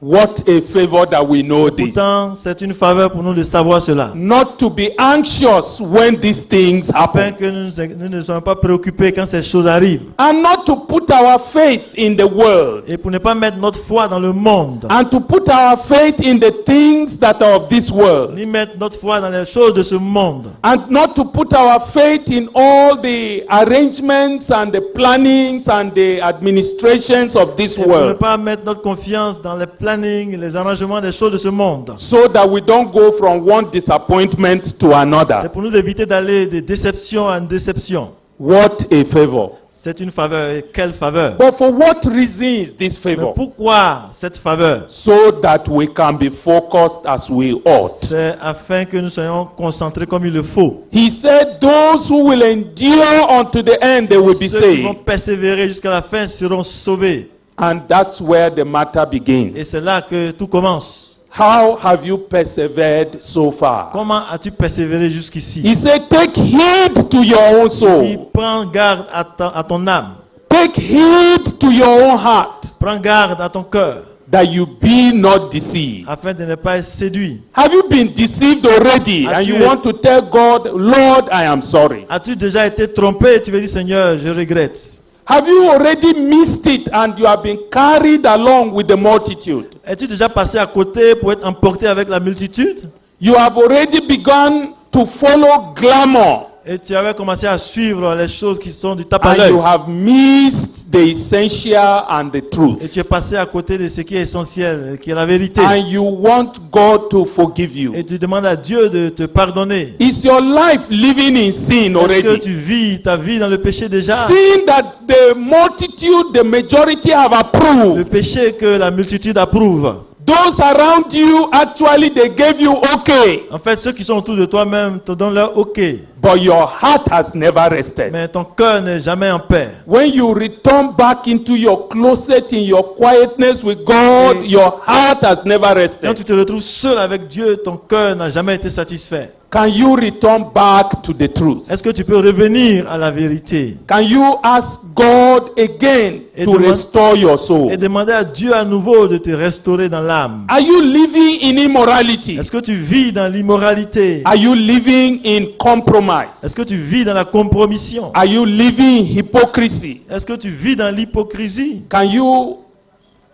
C: What a favor that we know this.
B: Pourtant, c'est une faveur pour nous de savoir cela.
C: Not to be anxious when these things
B: Afin
C: happen.
B: que nous ne soyons pas préoccupés quand ces choses arrivent.
C: And not to put our faith in the world.
B: Et pour ne pas mettre notre foi dans le monde.
C: And to put our faith in the things that are of this world.
B: Ni mettre notre foi dans les choses de ce monde.
C: And not to put our faith in all the arrangements and the plannings and the administrations of this
B: Et pour ne
C: world.
B: pas mettre notre confiance dans les plannings, les arrangements des choses de ce monde.
C: So that we don't go from one disappointment to
B: C'est
C: another.
B: pour nous éviter d'aller de déception en déception.
C: What a favor.
B: C'est une faveur. Et quelle faveur?
C: But for what reason is this
B: Mais
C: favor?
B: pourquoi cette faveur?
C: So that we can be focused as we ought.
B: C'est afin que nous soyons concentrés comme il le faut.
C: He said, those who will endure unto the end, they will be
B: Ceux qui vont
C: saved.
B: persévérer jusqu'à la fin seront sauvés.
C: And that's where the matter
B: Et
C: begins.
B: c'est là que tout commence.
C: How have you persevered so far?
B: Comment as-tu persévéré jusqu'ici?
C: He said, take heed to your own
B: Il
C: soul.
B: prend garde à ton âme.
C: Take heed to your own heart,
B: Prends garde à ton cœur.
C: that you be not deceived.
B: Afin de ne pas être séduit.
C: Have you been deceived already? And you want to tell God, Lord, I am sorry.
B: As-tu déjà été trompé et tu veux dire Seigneur, je regrette?
C: Have you already missed it and you have been carried along with the multitude?
B: Es-tu déjà passé à côté pour être emporté avec la multitude?
C: You have already begun to follow glamour
B: Et tu avais commencé à suivre les choses qui sont du tape à
C: and
B: l'œil.
C: you have missed the essential and the
B: Et
C: truth.
B: tu es passé à côté de ce qui est essentiel, qui est la vérité.
C: And you want God to forgive you.
B: Et tu demandes à Dieu de te pardonner.
C: Is your life living in sin
B: Est-ce que
C: already?
B: tu vis ta vie dans le péché déjà?
C: Sin that the multitude, the majority have
B: Le
C: approved.
B: péché que la multitude approuve.
C: Those around you, actually, they gave you okay,
B: En fait, ceux qui sont autour de toi-même te donnent leur OK.
C: but your heart has never rested.
B: Mais ton cœur n'est jamais en paix.
C: When you return back into your closet in your quietness with God, your heart has never
B: Quand
C: rested.
B: tu te retrouves seul avec Dieu, ton cœur n'a jamais été satisfait.
C: Can you return back to the truth?
B: Est-ce que tu peux revenir à la vérité
C: Can you ask God again
B: Et
C: to
B: demande-
C: restore your soul?
B: et demander à Dieu à nouveau de te restaurer dans l'âme?
C: Are you living in immorality?
B: Est-ce que tu vis dans l'immoralité?
C: Are you living in compromise?
B: Est-ce que tu vis dans la compromission?
C: Are you living in hypocrisy?
B: Est-ce que tu vis dans l'hypocrisie?
C: Can you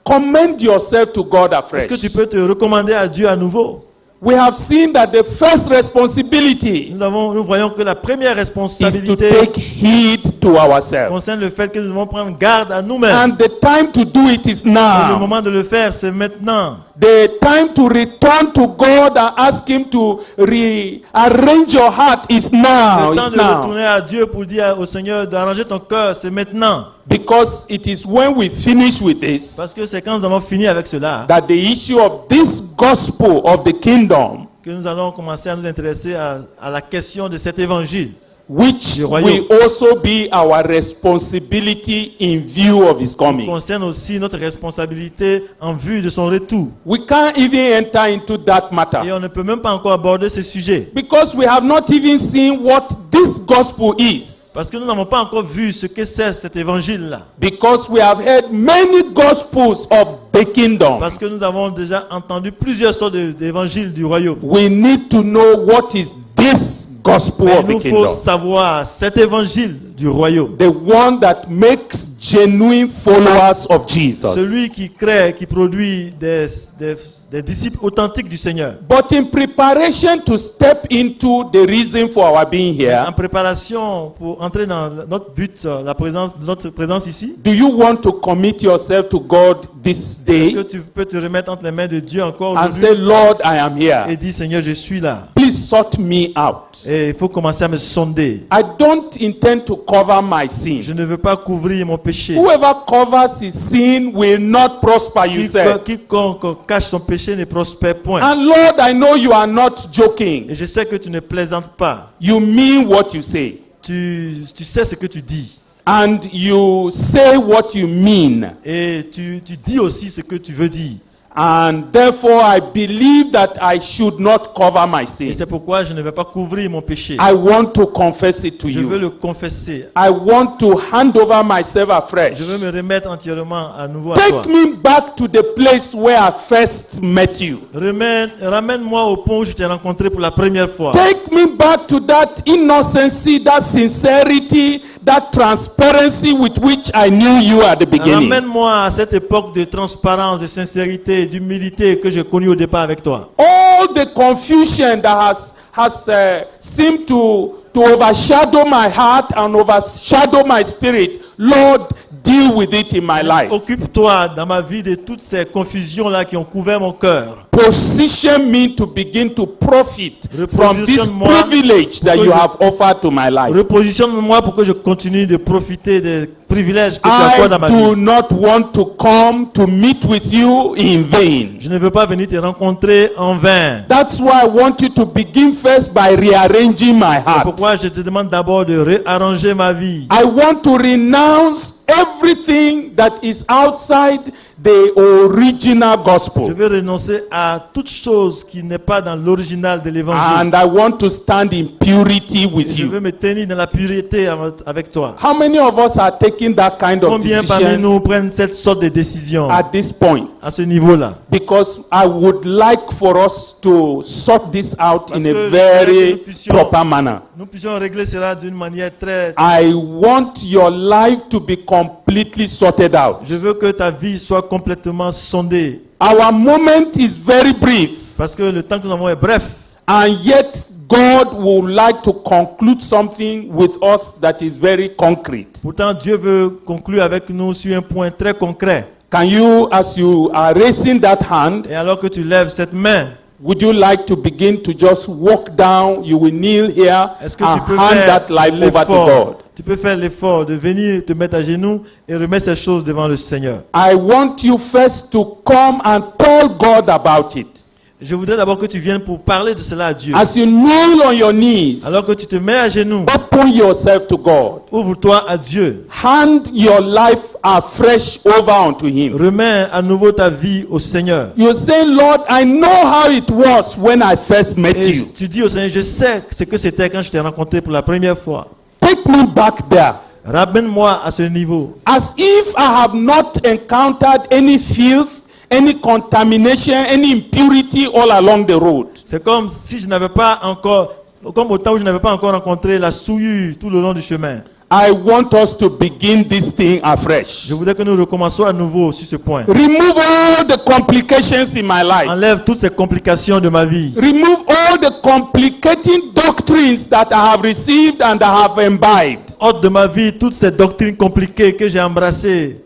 C: commend yourself to God
B: Est-ce que
C: afresh?
B: tu peux te recommander à Dieu à nouveau?
C: We have seen that the first responsibility
B: Nous voyons que la première
C: is to
B: responsabilité
C: take heed to ourselves.
B: concerne le fait que nous devons prendre garde à nous-mêmes.
C: And the time to do it is
B: Et le
C: now.
B: moment de le faire, c'est maintenant.
C: The time to return to God and ask Him to rearrange your heart is now.
B: Le temps
C: It's
B: de
C: now.
B: retourner à Dieu pour dire au Seigneur d'arranger ton cœur, c'est maintenant.
C: Because it is when we finish with this
B: Parce que c'est quand nous allons finir avec cela
C: that the issue of this gospel of the kingdom,
B: que nous allons commencer à nous intéresser à la question de cet évangile,
C: which
B: Du royaume.
C: will also be our responsibility in view of His
B: qui
C: coming.
B: concerne aussi notre responsabilité en vue de son retour.
C: We can't even enter into that
B: Et
C: matter
B: on ne peut même pas encore aborder ce sujet.
C: because we have not even seen what this gospel is.
B: Parce que nous n'avons pas encore vu ce que c'est cet évangile-là.
C: Because we have heard many gospels of the kingdom.
B: Parce que nous avons déjà entendu plusieurs sortes d'évangiles du royaume.
C: We need to know what is this gospel
B: Mais
C: of
B: il
C: the
B: nous faut
C: kingdom.
B: savoir cet évangile du royaume.
C: The one that makes genuine followers of Jesus.
B: Celui qui crée, qui produit des disciples authentiques du Seigneur.
C: But in preparation to step into the reason for our being
B: En
C: here,
B: préparation pour entrer dans notre but, notre présence ici,
C: do you want to commit yourself to God this
B: est-ce
C: day
B: que tu peux te remettre entre les mains de Dieu encore
C: and say,
B: aujourd'hui
C: Lord, I am
B: et
C: here.
B: dire Seigneur, je suis là.
C: Please sort me out.
B: Et il faut commencer à me sonder.
C: I don't intend to cover my sin.
B: Je ne veux pas couvrir mon péché.
C: Whoever covers his sin will not prosper, you said.
B: Quiconque cache son péché ne prospère point.
C: And Lord, I know you are not joking.
B: Et je sais que tu ne plaisantes pas.
C: You mean what you say.
B: Tu sais ce que tu dis.
C: And you say what you mean.
B: Et tu dis aussi ce que tu veux dire.
C: And therefore, I believe that I should not cover my
B: Et
C: sin.
B: c'est pourquoi je ne vais pas couvrir mon péché.
C: I want to confess it to
B: Je veux
C: you.
B: le confesser.
C: I want to hand over myself afresh.
B: Je veux me remettre entièrement à nouveau à toi.
C: Take me back to the place where I first met you.
B: Ramène-moi au point où je t'ai rencontré pour la première fois.
C: Take me back to that innocency, that sincerity, that transparency with which I knew you at the beginning.
B: Ramène-moi à cette époque de transparence, de sincérité, d'humilité que j'ai connue au départ avec toi.
C: All the confusion that has seemed to overshadow my heart and overshadow my spirit, Lord, deal with it in my life.
B: Occupe-toi dans ma vie de toutes ces confusions-là qui ont couvert mon cœur.
C: Position me to begin to profit from this
B: Repositionne-moi
C: privilege that
B: pour que
C: you
B: je-
C: have offered to my life.
B: Repositionne-moi pour que je continue de profiter des privilèges que tu accordes
C: I
B: dans ma
C: do
B: vie.
C: not want to come to meet with you in vain.
B: Je ne veux pas venir te rencontrer en vain.
C: That's why I want you to begin first by rearranging my
B: C'est
C: heart.
B: pourquoi je te demande d'abord de réarranger ma vie.
C: I want to renounce everything that is outside the original
B: Je
C: gospel.
B: veux renoncer à toute chose qui n'est pas dans l'original de l'évangile.
C: And I want to stand in purity
B: Et
C: with
B: je veux
C: you.
B: me tenir dans la pureté avec toi.
C: How many of us are taking that kind of
B: Combien parmi
C: decision
B: nous prennent cette sorte de décision
C: at this point?
B: à ce niveau-là?
C: Because I would like for us to sort this out
B: Parce
C: in
B: que
C: a
B: je veux que
C: very
B: nous puissions-
C: proper manner.
B: Nous puissions régler cela d'une manière très...
C: I want your life to be completely sorted out.
B: Je veux que ta vie soit complètement sondée.
C: Our moment is very brief,
B: Parce que le temps que nous avons est bref.
C: and yet God would like to conclude something with us that is very concrete.
B: Pourtant, Dieu veut conclure avec nous sur un point très concret.
C: Can you, as you are raising that hand,
B: Et alors que tu lèves cette main,
C: would you like to begin to just walk down? You will kneel here
B: est-ce que
C: and
B: tu peux
C: hand
B: faire
C: that life over to
B: l'effort?
C: God.
B: Tu peux faire l'effort de venir te mettre à genoux et remettre ces choses devant le Seigneur.
C: I want you first to come and tell God about it.
B: Je voudrais d'abord que tu viennes pour parler de cela à Dieu.
C: As you kneel on your knees,
B: Alors que tu te mets à genoux,
C: open Open yourself to God.
B: Ouvre-toi à Dieu.
C: Hand your life afresh over unto Him.
B: Remets à nouveau ta vie au Seigneur.
C: You say, Lord, I know how it was when I first met
B: Et
C: you.
B: tu dis au Seigneur, je sais ce que c'était quand je t'ai rencontré pour la première fois.
C: Take me back there.
B: Ramène-moi à ce niveau.
C: As if I have not encountered any filth, any contamination, any impurity all along the road.
B: C'est comme si je n'avais pas encore, comme au temps où je n'avais pas encore rencontré la souillure tout le long du chemin.
C: I want us to begin this thing afresh.
B: Je voudrais que nous recommencions à nouveau sur ce point.
C: Remove all the complications in my life.
B: Enlève toutes ces complications de ma vie.
C: Remove all the complicating doctrines that I have received and I have imbibed.
B: Ôte de ma vie toutes ces doctrines compliquées que j'ai embrassées.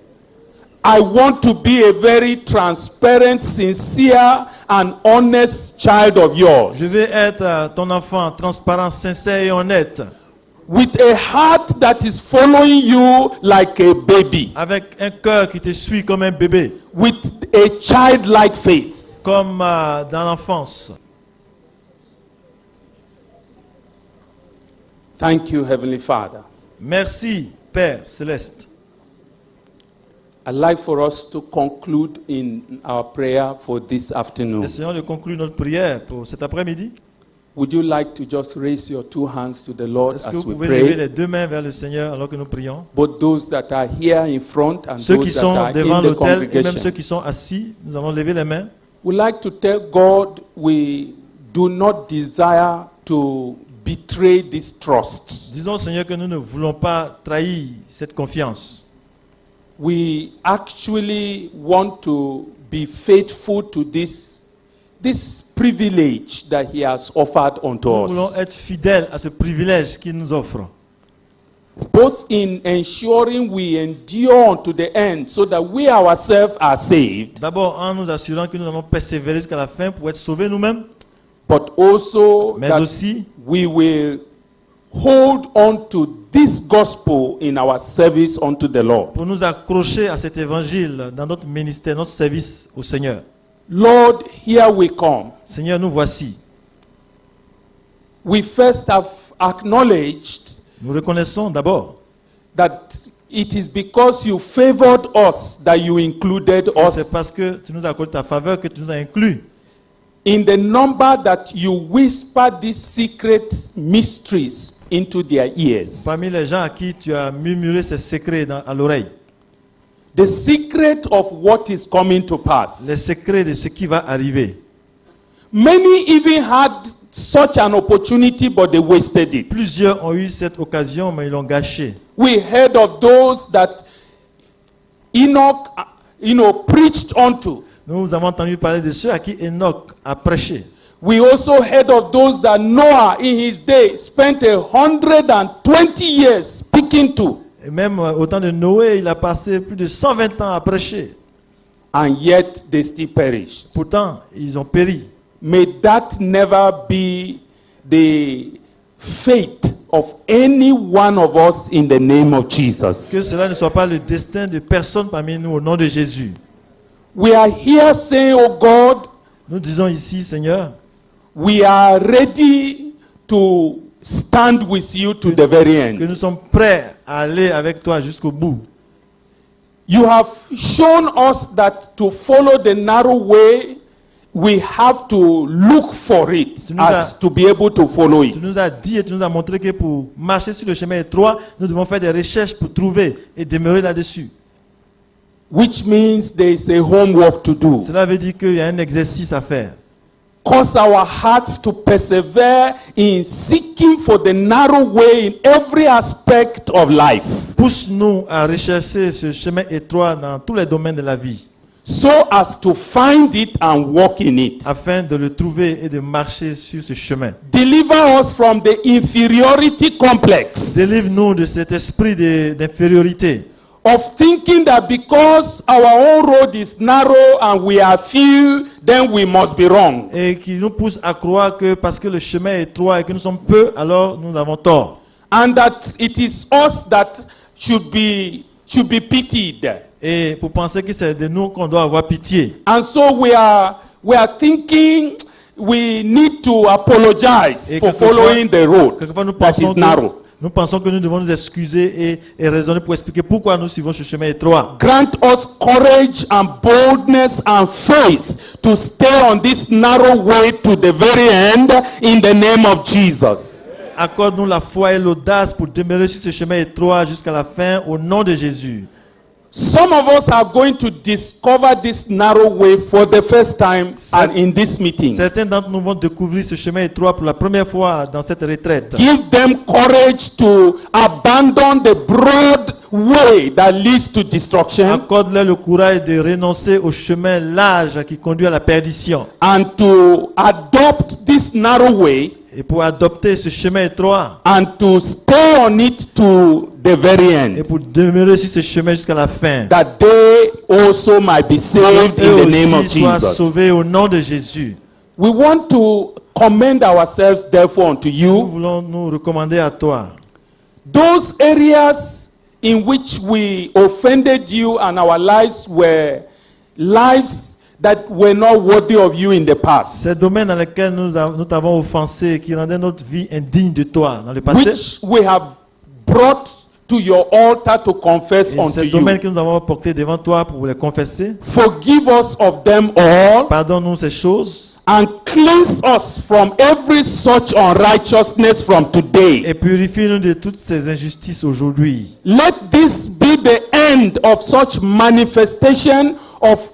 C: I want to be a very transparent, sincere, and honest child of yours.
B: Je vais être ton enfant, transparent, sincère et honnête.
C: With a heart that is following you like a baby.
B: Avec un cœur qui te suit comme un bébé.
C: With a childlike faith.
B: Comme dans l'enfance.
C: Thank you, Heavenly Father.
B: Merci, Père Céleste.
C: I'd like for us to conclude in our prayer for this afternoon.
B: Essayons de conclure notre prière pour cet après-midi.
C: Would you like to just raise your two hands to the Lord
B: Est-ce que
C: as
B: vous
C: we
B: pouvez lever
C: pray?
B: les deux mains vers le Seigneur alors que nous prions?
C: Both those that are here in front and
B: Ceux qui
C: those that
B: sont
C: are
B: devant
C: in the
B: l'autel et même ceux
C: congregation.
B: qui sont assis, nous allons lever les mains.
C: We'd like to tell God we do not desire to betray this trust.
B: Disons, Seigneur, que nous ne voulons pas trahir cette confiance.
C: We actually want to be faithful to this privilege that He has offered unto
B: Nous voulons
C: us.
B: être fidèles à ce privilège qu'il nous offre.
C: Both in ensuring we endure unto the end so that we ourselves are saved,
B: D'abord, en nous assurant que nous allons persévérer jusqu'à la fin pour être sauvés nous-mêmes,
C: but also
B: mais
C: that
B: aussi
C: we will hold on to this gospel in our service unto the Lord.
B: pour nous accrocher à cet évangile dans notre ministère, notre service au Seigneur.
C: Lord, here we come.
B: Seigneur, nous voici.
C: We first have acknowledged
B: Nous reconnaissons d'abord
C: that it is because you favored us that you included
B: que c'est
C: us
B: parce que tu nous as accordé ta faveur que tu nous as inclus
C: in the number that you whispered these secret mysteries into their ears.
B: parmi les gens à qui tu as murmuré ces secrets à l'oreille.
C: The secret of what is coming to pass.
B: Les secrets de ce qui va arriver.
C: Many even had such an opportunity, but they wasted it.
B: Plusieurs ont eu cette occasion, mais ils l'ont gâché.
C: We heard of those that Enoch, preached unto.
B: Nous avons entendu parler de ceux à qui Enoch a prêché.
C: We also heard of those that Noah in his day spent 120 years speaking to.
B: Et même au temps de Noé, il a passé plus de 120 ans à prêcher.
C: And yet they still perished.
B: Pourtant, ils ont péri.
C: May that never be the fate of any one of us in the name of
B: Que
C: Jesus.
B: cela ne soit pas le destin de personne parmi nous au nom de Jésus.
C: We are here saying, oh God,
B: Nous disons ici, Seigneur,
C: we are ready to stand with you to the very
B: que
C: end.
B: nous sommes prêts à aller avec toi jusqu'au bout.
C: You have shown us that to follow the narrow way, we have to look for it
B: Tu nous as-
C: as to be able to follow
B: Tu
C: it.
B: nous as dit et tu nous as montré que pour marcher sur le chemin étroit, nous devons faire des recherches pour trouver et demeurer là-dessus.
C: Which means there is a homework to do.
B: Cela veut dire qu'il y a un exercice à faire.
C: Cause our hearts to persevere in seeking for the narrow way in every aspect of life,
B: Pousse-nous à rechercher ce chemin étroit dans tous les domaines de la vie,
C: so as to find it and walk in it.
B: afin de le trouver et de marcher sur ce chemin.
C: Deliver us from the inferiority complex
B: Délivre-nous de cet esprit d'infériorité,
C: of thinking that because our own road is narrow and we are few, then we must be wrong.
B: et qui nous pousse à croire que parce que le chemin est étroit et que nous sommes peu, alors nous avons tort.
C: And that it is us that should be pitied.
B: Et pour penser que c'est de nous qu'on doit avoir pitié.
C: And so we are thinking we need to apologize
B: Et
C: for
B: quelquefois-
C: following the road
B: Quelquefois nous
C: that is
B: pensons
C: narrow.
B: Nous pensons que nous devons nous excuser et raisonner pour expliquer pourquoi nous suivons ce chemin étroit.
C: Grant us courage and boldness and faith to stay on this narrow way to the very end in the name of Jesus.
B: Accorde-nous la foi et l'audace pour demeurer sur ce chemin étroit jusqu'à la fin au nom de Jésus.
C: Some of us are going to discover this narrow way for the first time and in this meeting.
B: Certains d'entre nous vont découvrir ce chemin étroit pour la première fois dans cette retraite.
C: Give them courage to abandon the broad way that leads to destruction
B: Accorde-leur le courage de renoncer au chemin large qui conduit à la perdition.
C: and to adopt this narrow way
B: Et pour adopter ce chemin étroit
C: and to stay on it to the very
B: et
C: end,
B: pour demeurer sur ce chemin jusqu'à la fin.
C: that they also might be saved in the name of
B: Eux aussi soient
C: Jesus.
B: sauvés au nom de Jésus.
C: We want to commend ourselves therefore unto
B: Nous
C: you.
B: voulons nous recommander à toi.
C: Those areas in which we offended you and our lives were lives that were not worthy of you in the past,
B: Ces domaines dans lesquels nous t'avons offensé, qui rendaient notre vie indigne de toi dans le passé,
C: which we have brought to your altar to confess
B: et
C: unto
B: ces domaines
C: you.
B: que nous avons portés devant toi pour les confesser,
C: Forgive us of them all
B: pardonne-nous ces choses
C: and cleanse us from every such unrighteousness from today.
B: et purifie-nous de toutes ces injustices aujourd'hui.
C: Let this be the end of such manifestation of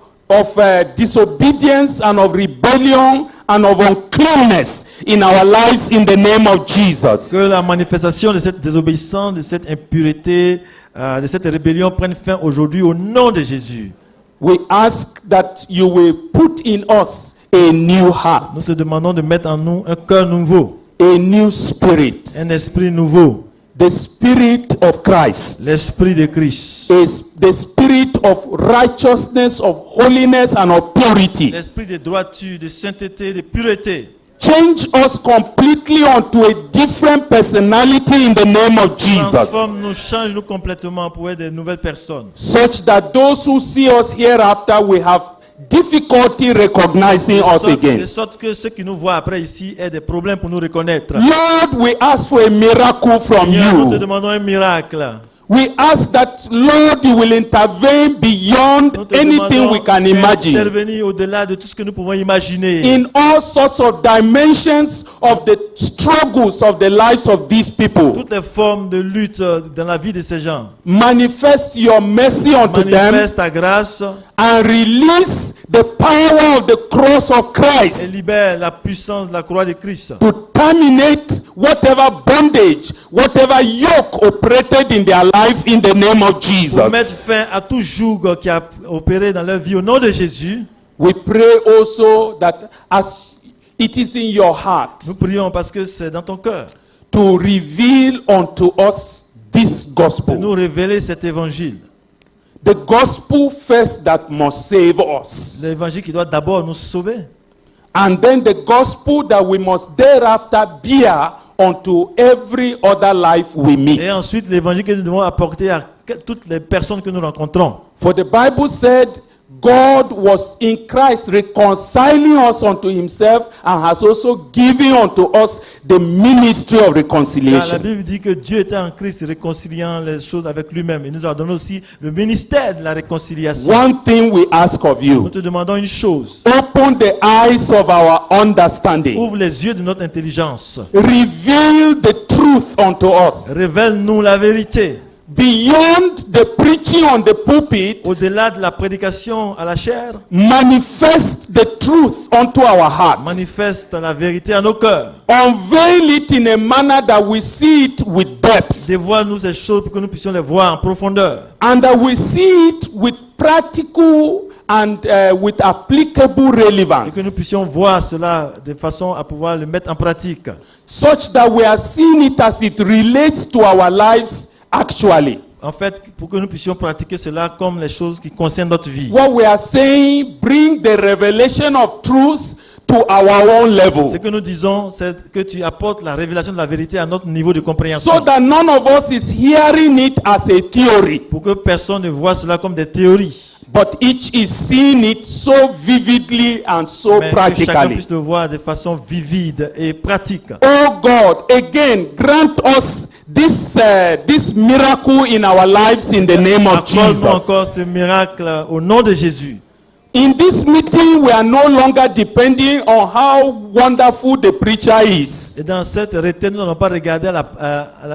C: disobedience and of rebellion and of uncleanness in our lives in the name of Jesus.
B: Que la manifestation de cette désobéissance, de cette impureté, de cette rébellion prenne fin aujourd'hui au nom de Jésus.
C: We ask that you will put in us a new heart,
B: Nous te demandons de mettre en nous un cœur nouveau,
C: a new spirit,
B: un esprit nouveau,
C: the spirit of Christ,
B: l'esprit de Christ,
C: the spirit of righteousness, of holiness and of purity.
B: l'esprit de droiture, de sainteté, de pureté.
C: Change us completely onto a different personality in the name of Jesus,
B: Transforme-nous, change-nous complètement pour être de nouvelles personnes.
C: such that those who see us hereafter will have difficulty recognizing us
B: De
C: again.
B: sorte que ceux qui nous voient après ici aient des problèmes pour nous reconnaître.
C: Lord, we ask for a miracle from
B: Seigneur, nous te
C: you.
B: demandons un miracle.
C: We ask that, Lord, you will intervene beyond
B: Nous te
C: anything
B: demandons
C: we can imagine,
B: d'intervenir au-delà de tout ce que nous pouvons imaginer.
C: in all sorts of dimensions of the struggles of the lives of these people.
B: Toutes les formes de lutte dans la vie de ces gens.
C: Manifest your mercy unto them
B: Manifeste ta grâce
C: and release the power of the cross of
B: et
C: Christ
B: libère la puissance de la croix de Christ.
C: to terminate whatever bondage, whatever yoke operated in their life in the name of
B: Pour mettre
C: Jesus.
B: fin à tout joug qui a opéré dans leur vie au nom de Jésus.
C: We pray also that as it is in your heart
B: Nous prions parce que c'est dans ton cœur
C: to reveal unto us this
B: de
C: gospel.
B: nous révéler cet évangile.
C: The gospel first that must save us.
B: L'évangile qui doit d'abord nous sauver.
C: And then the gospel that we must thereafter bear unto every other life we meet.
B: Et ensuite l'évangile que nous devons apporter à toutes les personnes que nous rencontrons.
C: For the Bible said, God was in Christ reconciling us unto himself and has also given unto us the ministry of
B: Car la
C: reconciliation.
B: Bible dit que Dieu était en Christ réconciliant les choses avec lui-même. Il nous a donné aussi le ministère de la réconciliation.
C: One thing we ask of
B: Nous
C: you,
B: te demandons une chose.
C: open the eyes of our understanding.
B: Ouvre les yeux de notre intelligence.
C: Reveal the truth unto us.
B: Révèle-nous la vérité.
C: Beyond the preaching on the pulpit,
B: Au-delà de la prédication à la chair,
C: manifest the truth unto our hearts.
B: manifeste la vérité à nos cœurs.
C: Unveil it in a manner that we see it with depth.
B: Dévoile-nous ces choses pour que nous puissions les voir en profondeur.
C: And that we see it with practical and with applicable
B: Et que nous
C: relevance.
B: puissions voir cela de façon à pouvoir le mettre en pratique.
C: Such that we are seeing it as it relates to our lives actually.
B: En fait, pour que nous puissions pratiquer cela comme les choses qui concernent notre vie.
C: What we are saying, bring the revelation of truth to our own level.
B: Ce que nous disons, c'est que tu apportes la révélation de la vérité à notre niveau de compréhension.
C: So that none of us is hearing it as a theory,
B: Pour que personne ne voit cela comme des théories.
C: but each is seeing it so vividly and so
B: Mais que chacun
C: practically.
B: puisse le voir de façon vivide et pratique.
C: Oh God, again, grant us this miracle in our lives in the name of
B: Accorde-nous
C: Jesus.
B: encore ce miracle au nom de Jésus.
C: In this meeting, we are no longer depending on how wonderful the preacher is.
B: Et dans cette retraite, nous n'allons pas regarder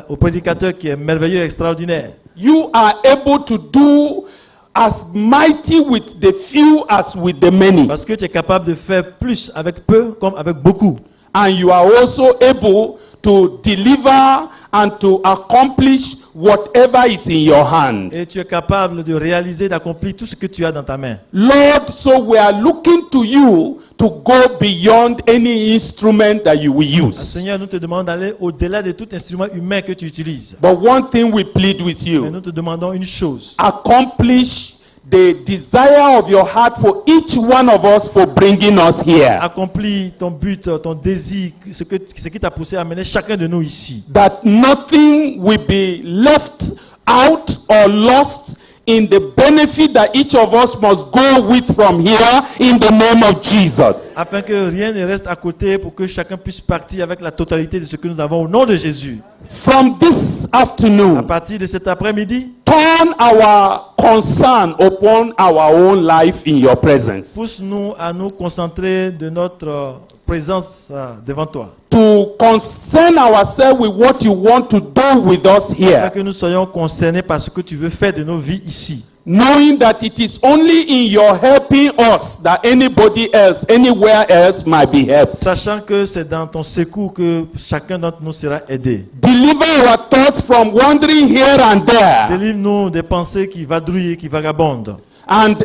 B: au prédicateur qui est merveilleux et extraordinaire.
C: You are able to do as mighty with the few as with the many.
B: Parce que tu es capable de faire plus avec peu comme avec beaucoup.
C: And you are also able to deliver and to accomplish whatever is in your hand.
B: Et tu es capable de réaliser, d'accomplir tout ce que tu as dans ta main.
C: Lord, so we are looking to you to go beyond any instrument that you will use.
B: Seigneur, nous te demandons d'aller au-delà de tout instrument humain que tu utilises.
C: But one thing we plead with
B: Mais
C: you,
B: nous te demandons une chose.
C: accomplish the desire of your heart for each one of us for bringing us here.
B: Accomplis ton but, ton désir, ce qui t'a poussé à amener chacun de nous ici.
C: That nothing will be left out or lost in the benefit that each of us must go with from here in the name of Jesus.
B: Afin que rien ne reste à côté pour que chacun puisse partir avec la totalité de ce que nous avons au nom de Jésus.
C: From this
B: À
C: afternoon,
B: partir de cet après-midi,
C: turn our concern upon our own life in your presence.
B: pousse-nous à nous concentrer de notre présence devant toi.
C: To concern ourselves with what you want to do with us
B: Afin
C: here.
B: que nous soyons concernés par ce que tu veux faire de nos vies ici.
C: Knowing that it is only in your helping us that anybody else, anywhere else might be helped.
B: Sachant que c'est dans ton secours que chacun d'entre nous sera aidé.
C: Deliver our thoughts from wandering here and there.
B: Délivre-nous des pensées qui vadrouillent, qui vagabondent.
C: And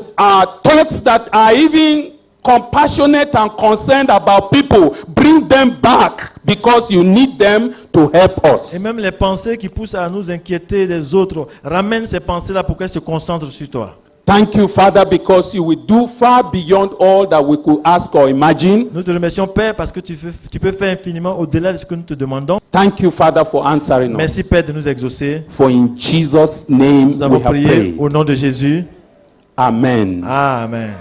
C: thoughts that are even compassionate and concerned about people, bring them back because you need them to help
B: Et
C: us.
B: même les pensées qui poussent à nous inquiéter des autres, ramène ces pensées-là pour qu'elles se concentrent sur toi.
C: Thank you, Father, because you will do far beyond all that we could ask or imagine.
B: Nous te remercions, Père, parce que tu peux faire infiniment au-delà de ce que nous te demandons.
C: Thank you, Father, for answering
B: Merci,
C: us.
B: Père, de nous exaucer.
C: For in Jesus' name
B: Nous avons
C: we have
B: prié
C: prayed.
B: au nom de Jésus.
C: Amen.
B: Amen.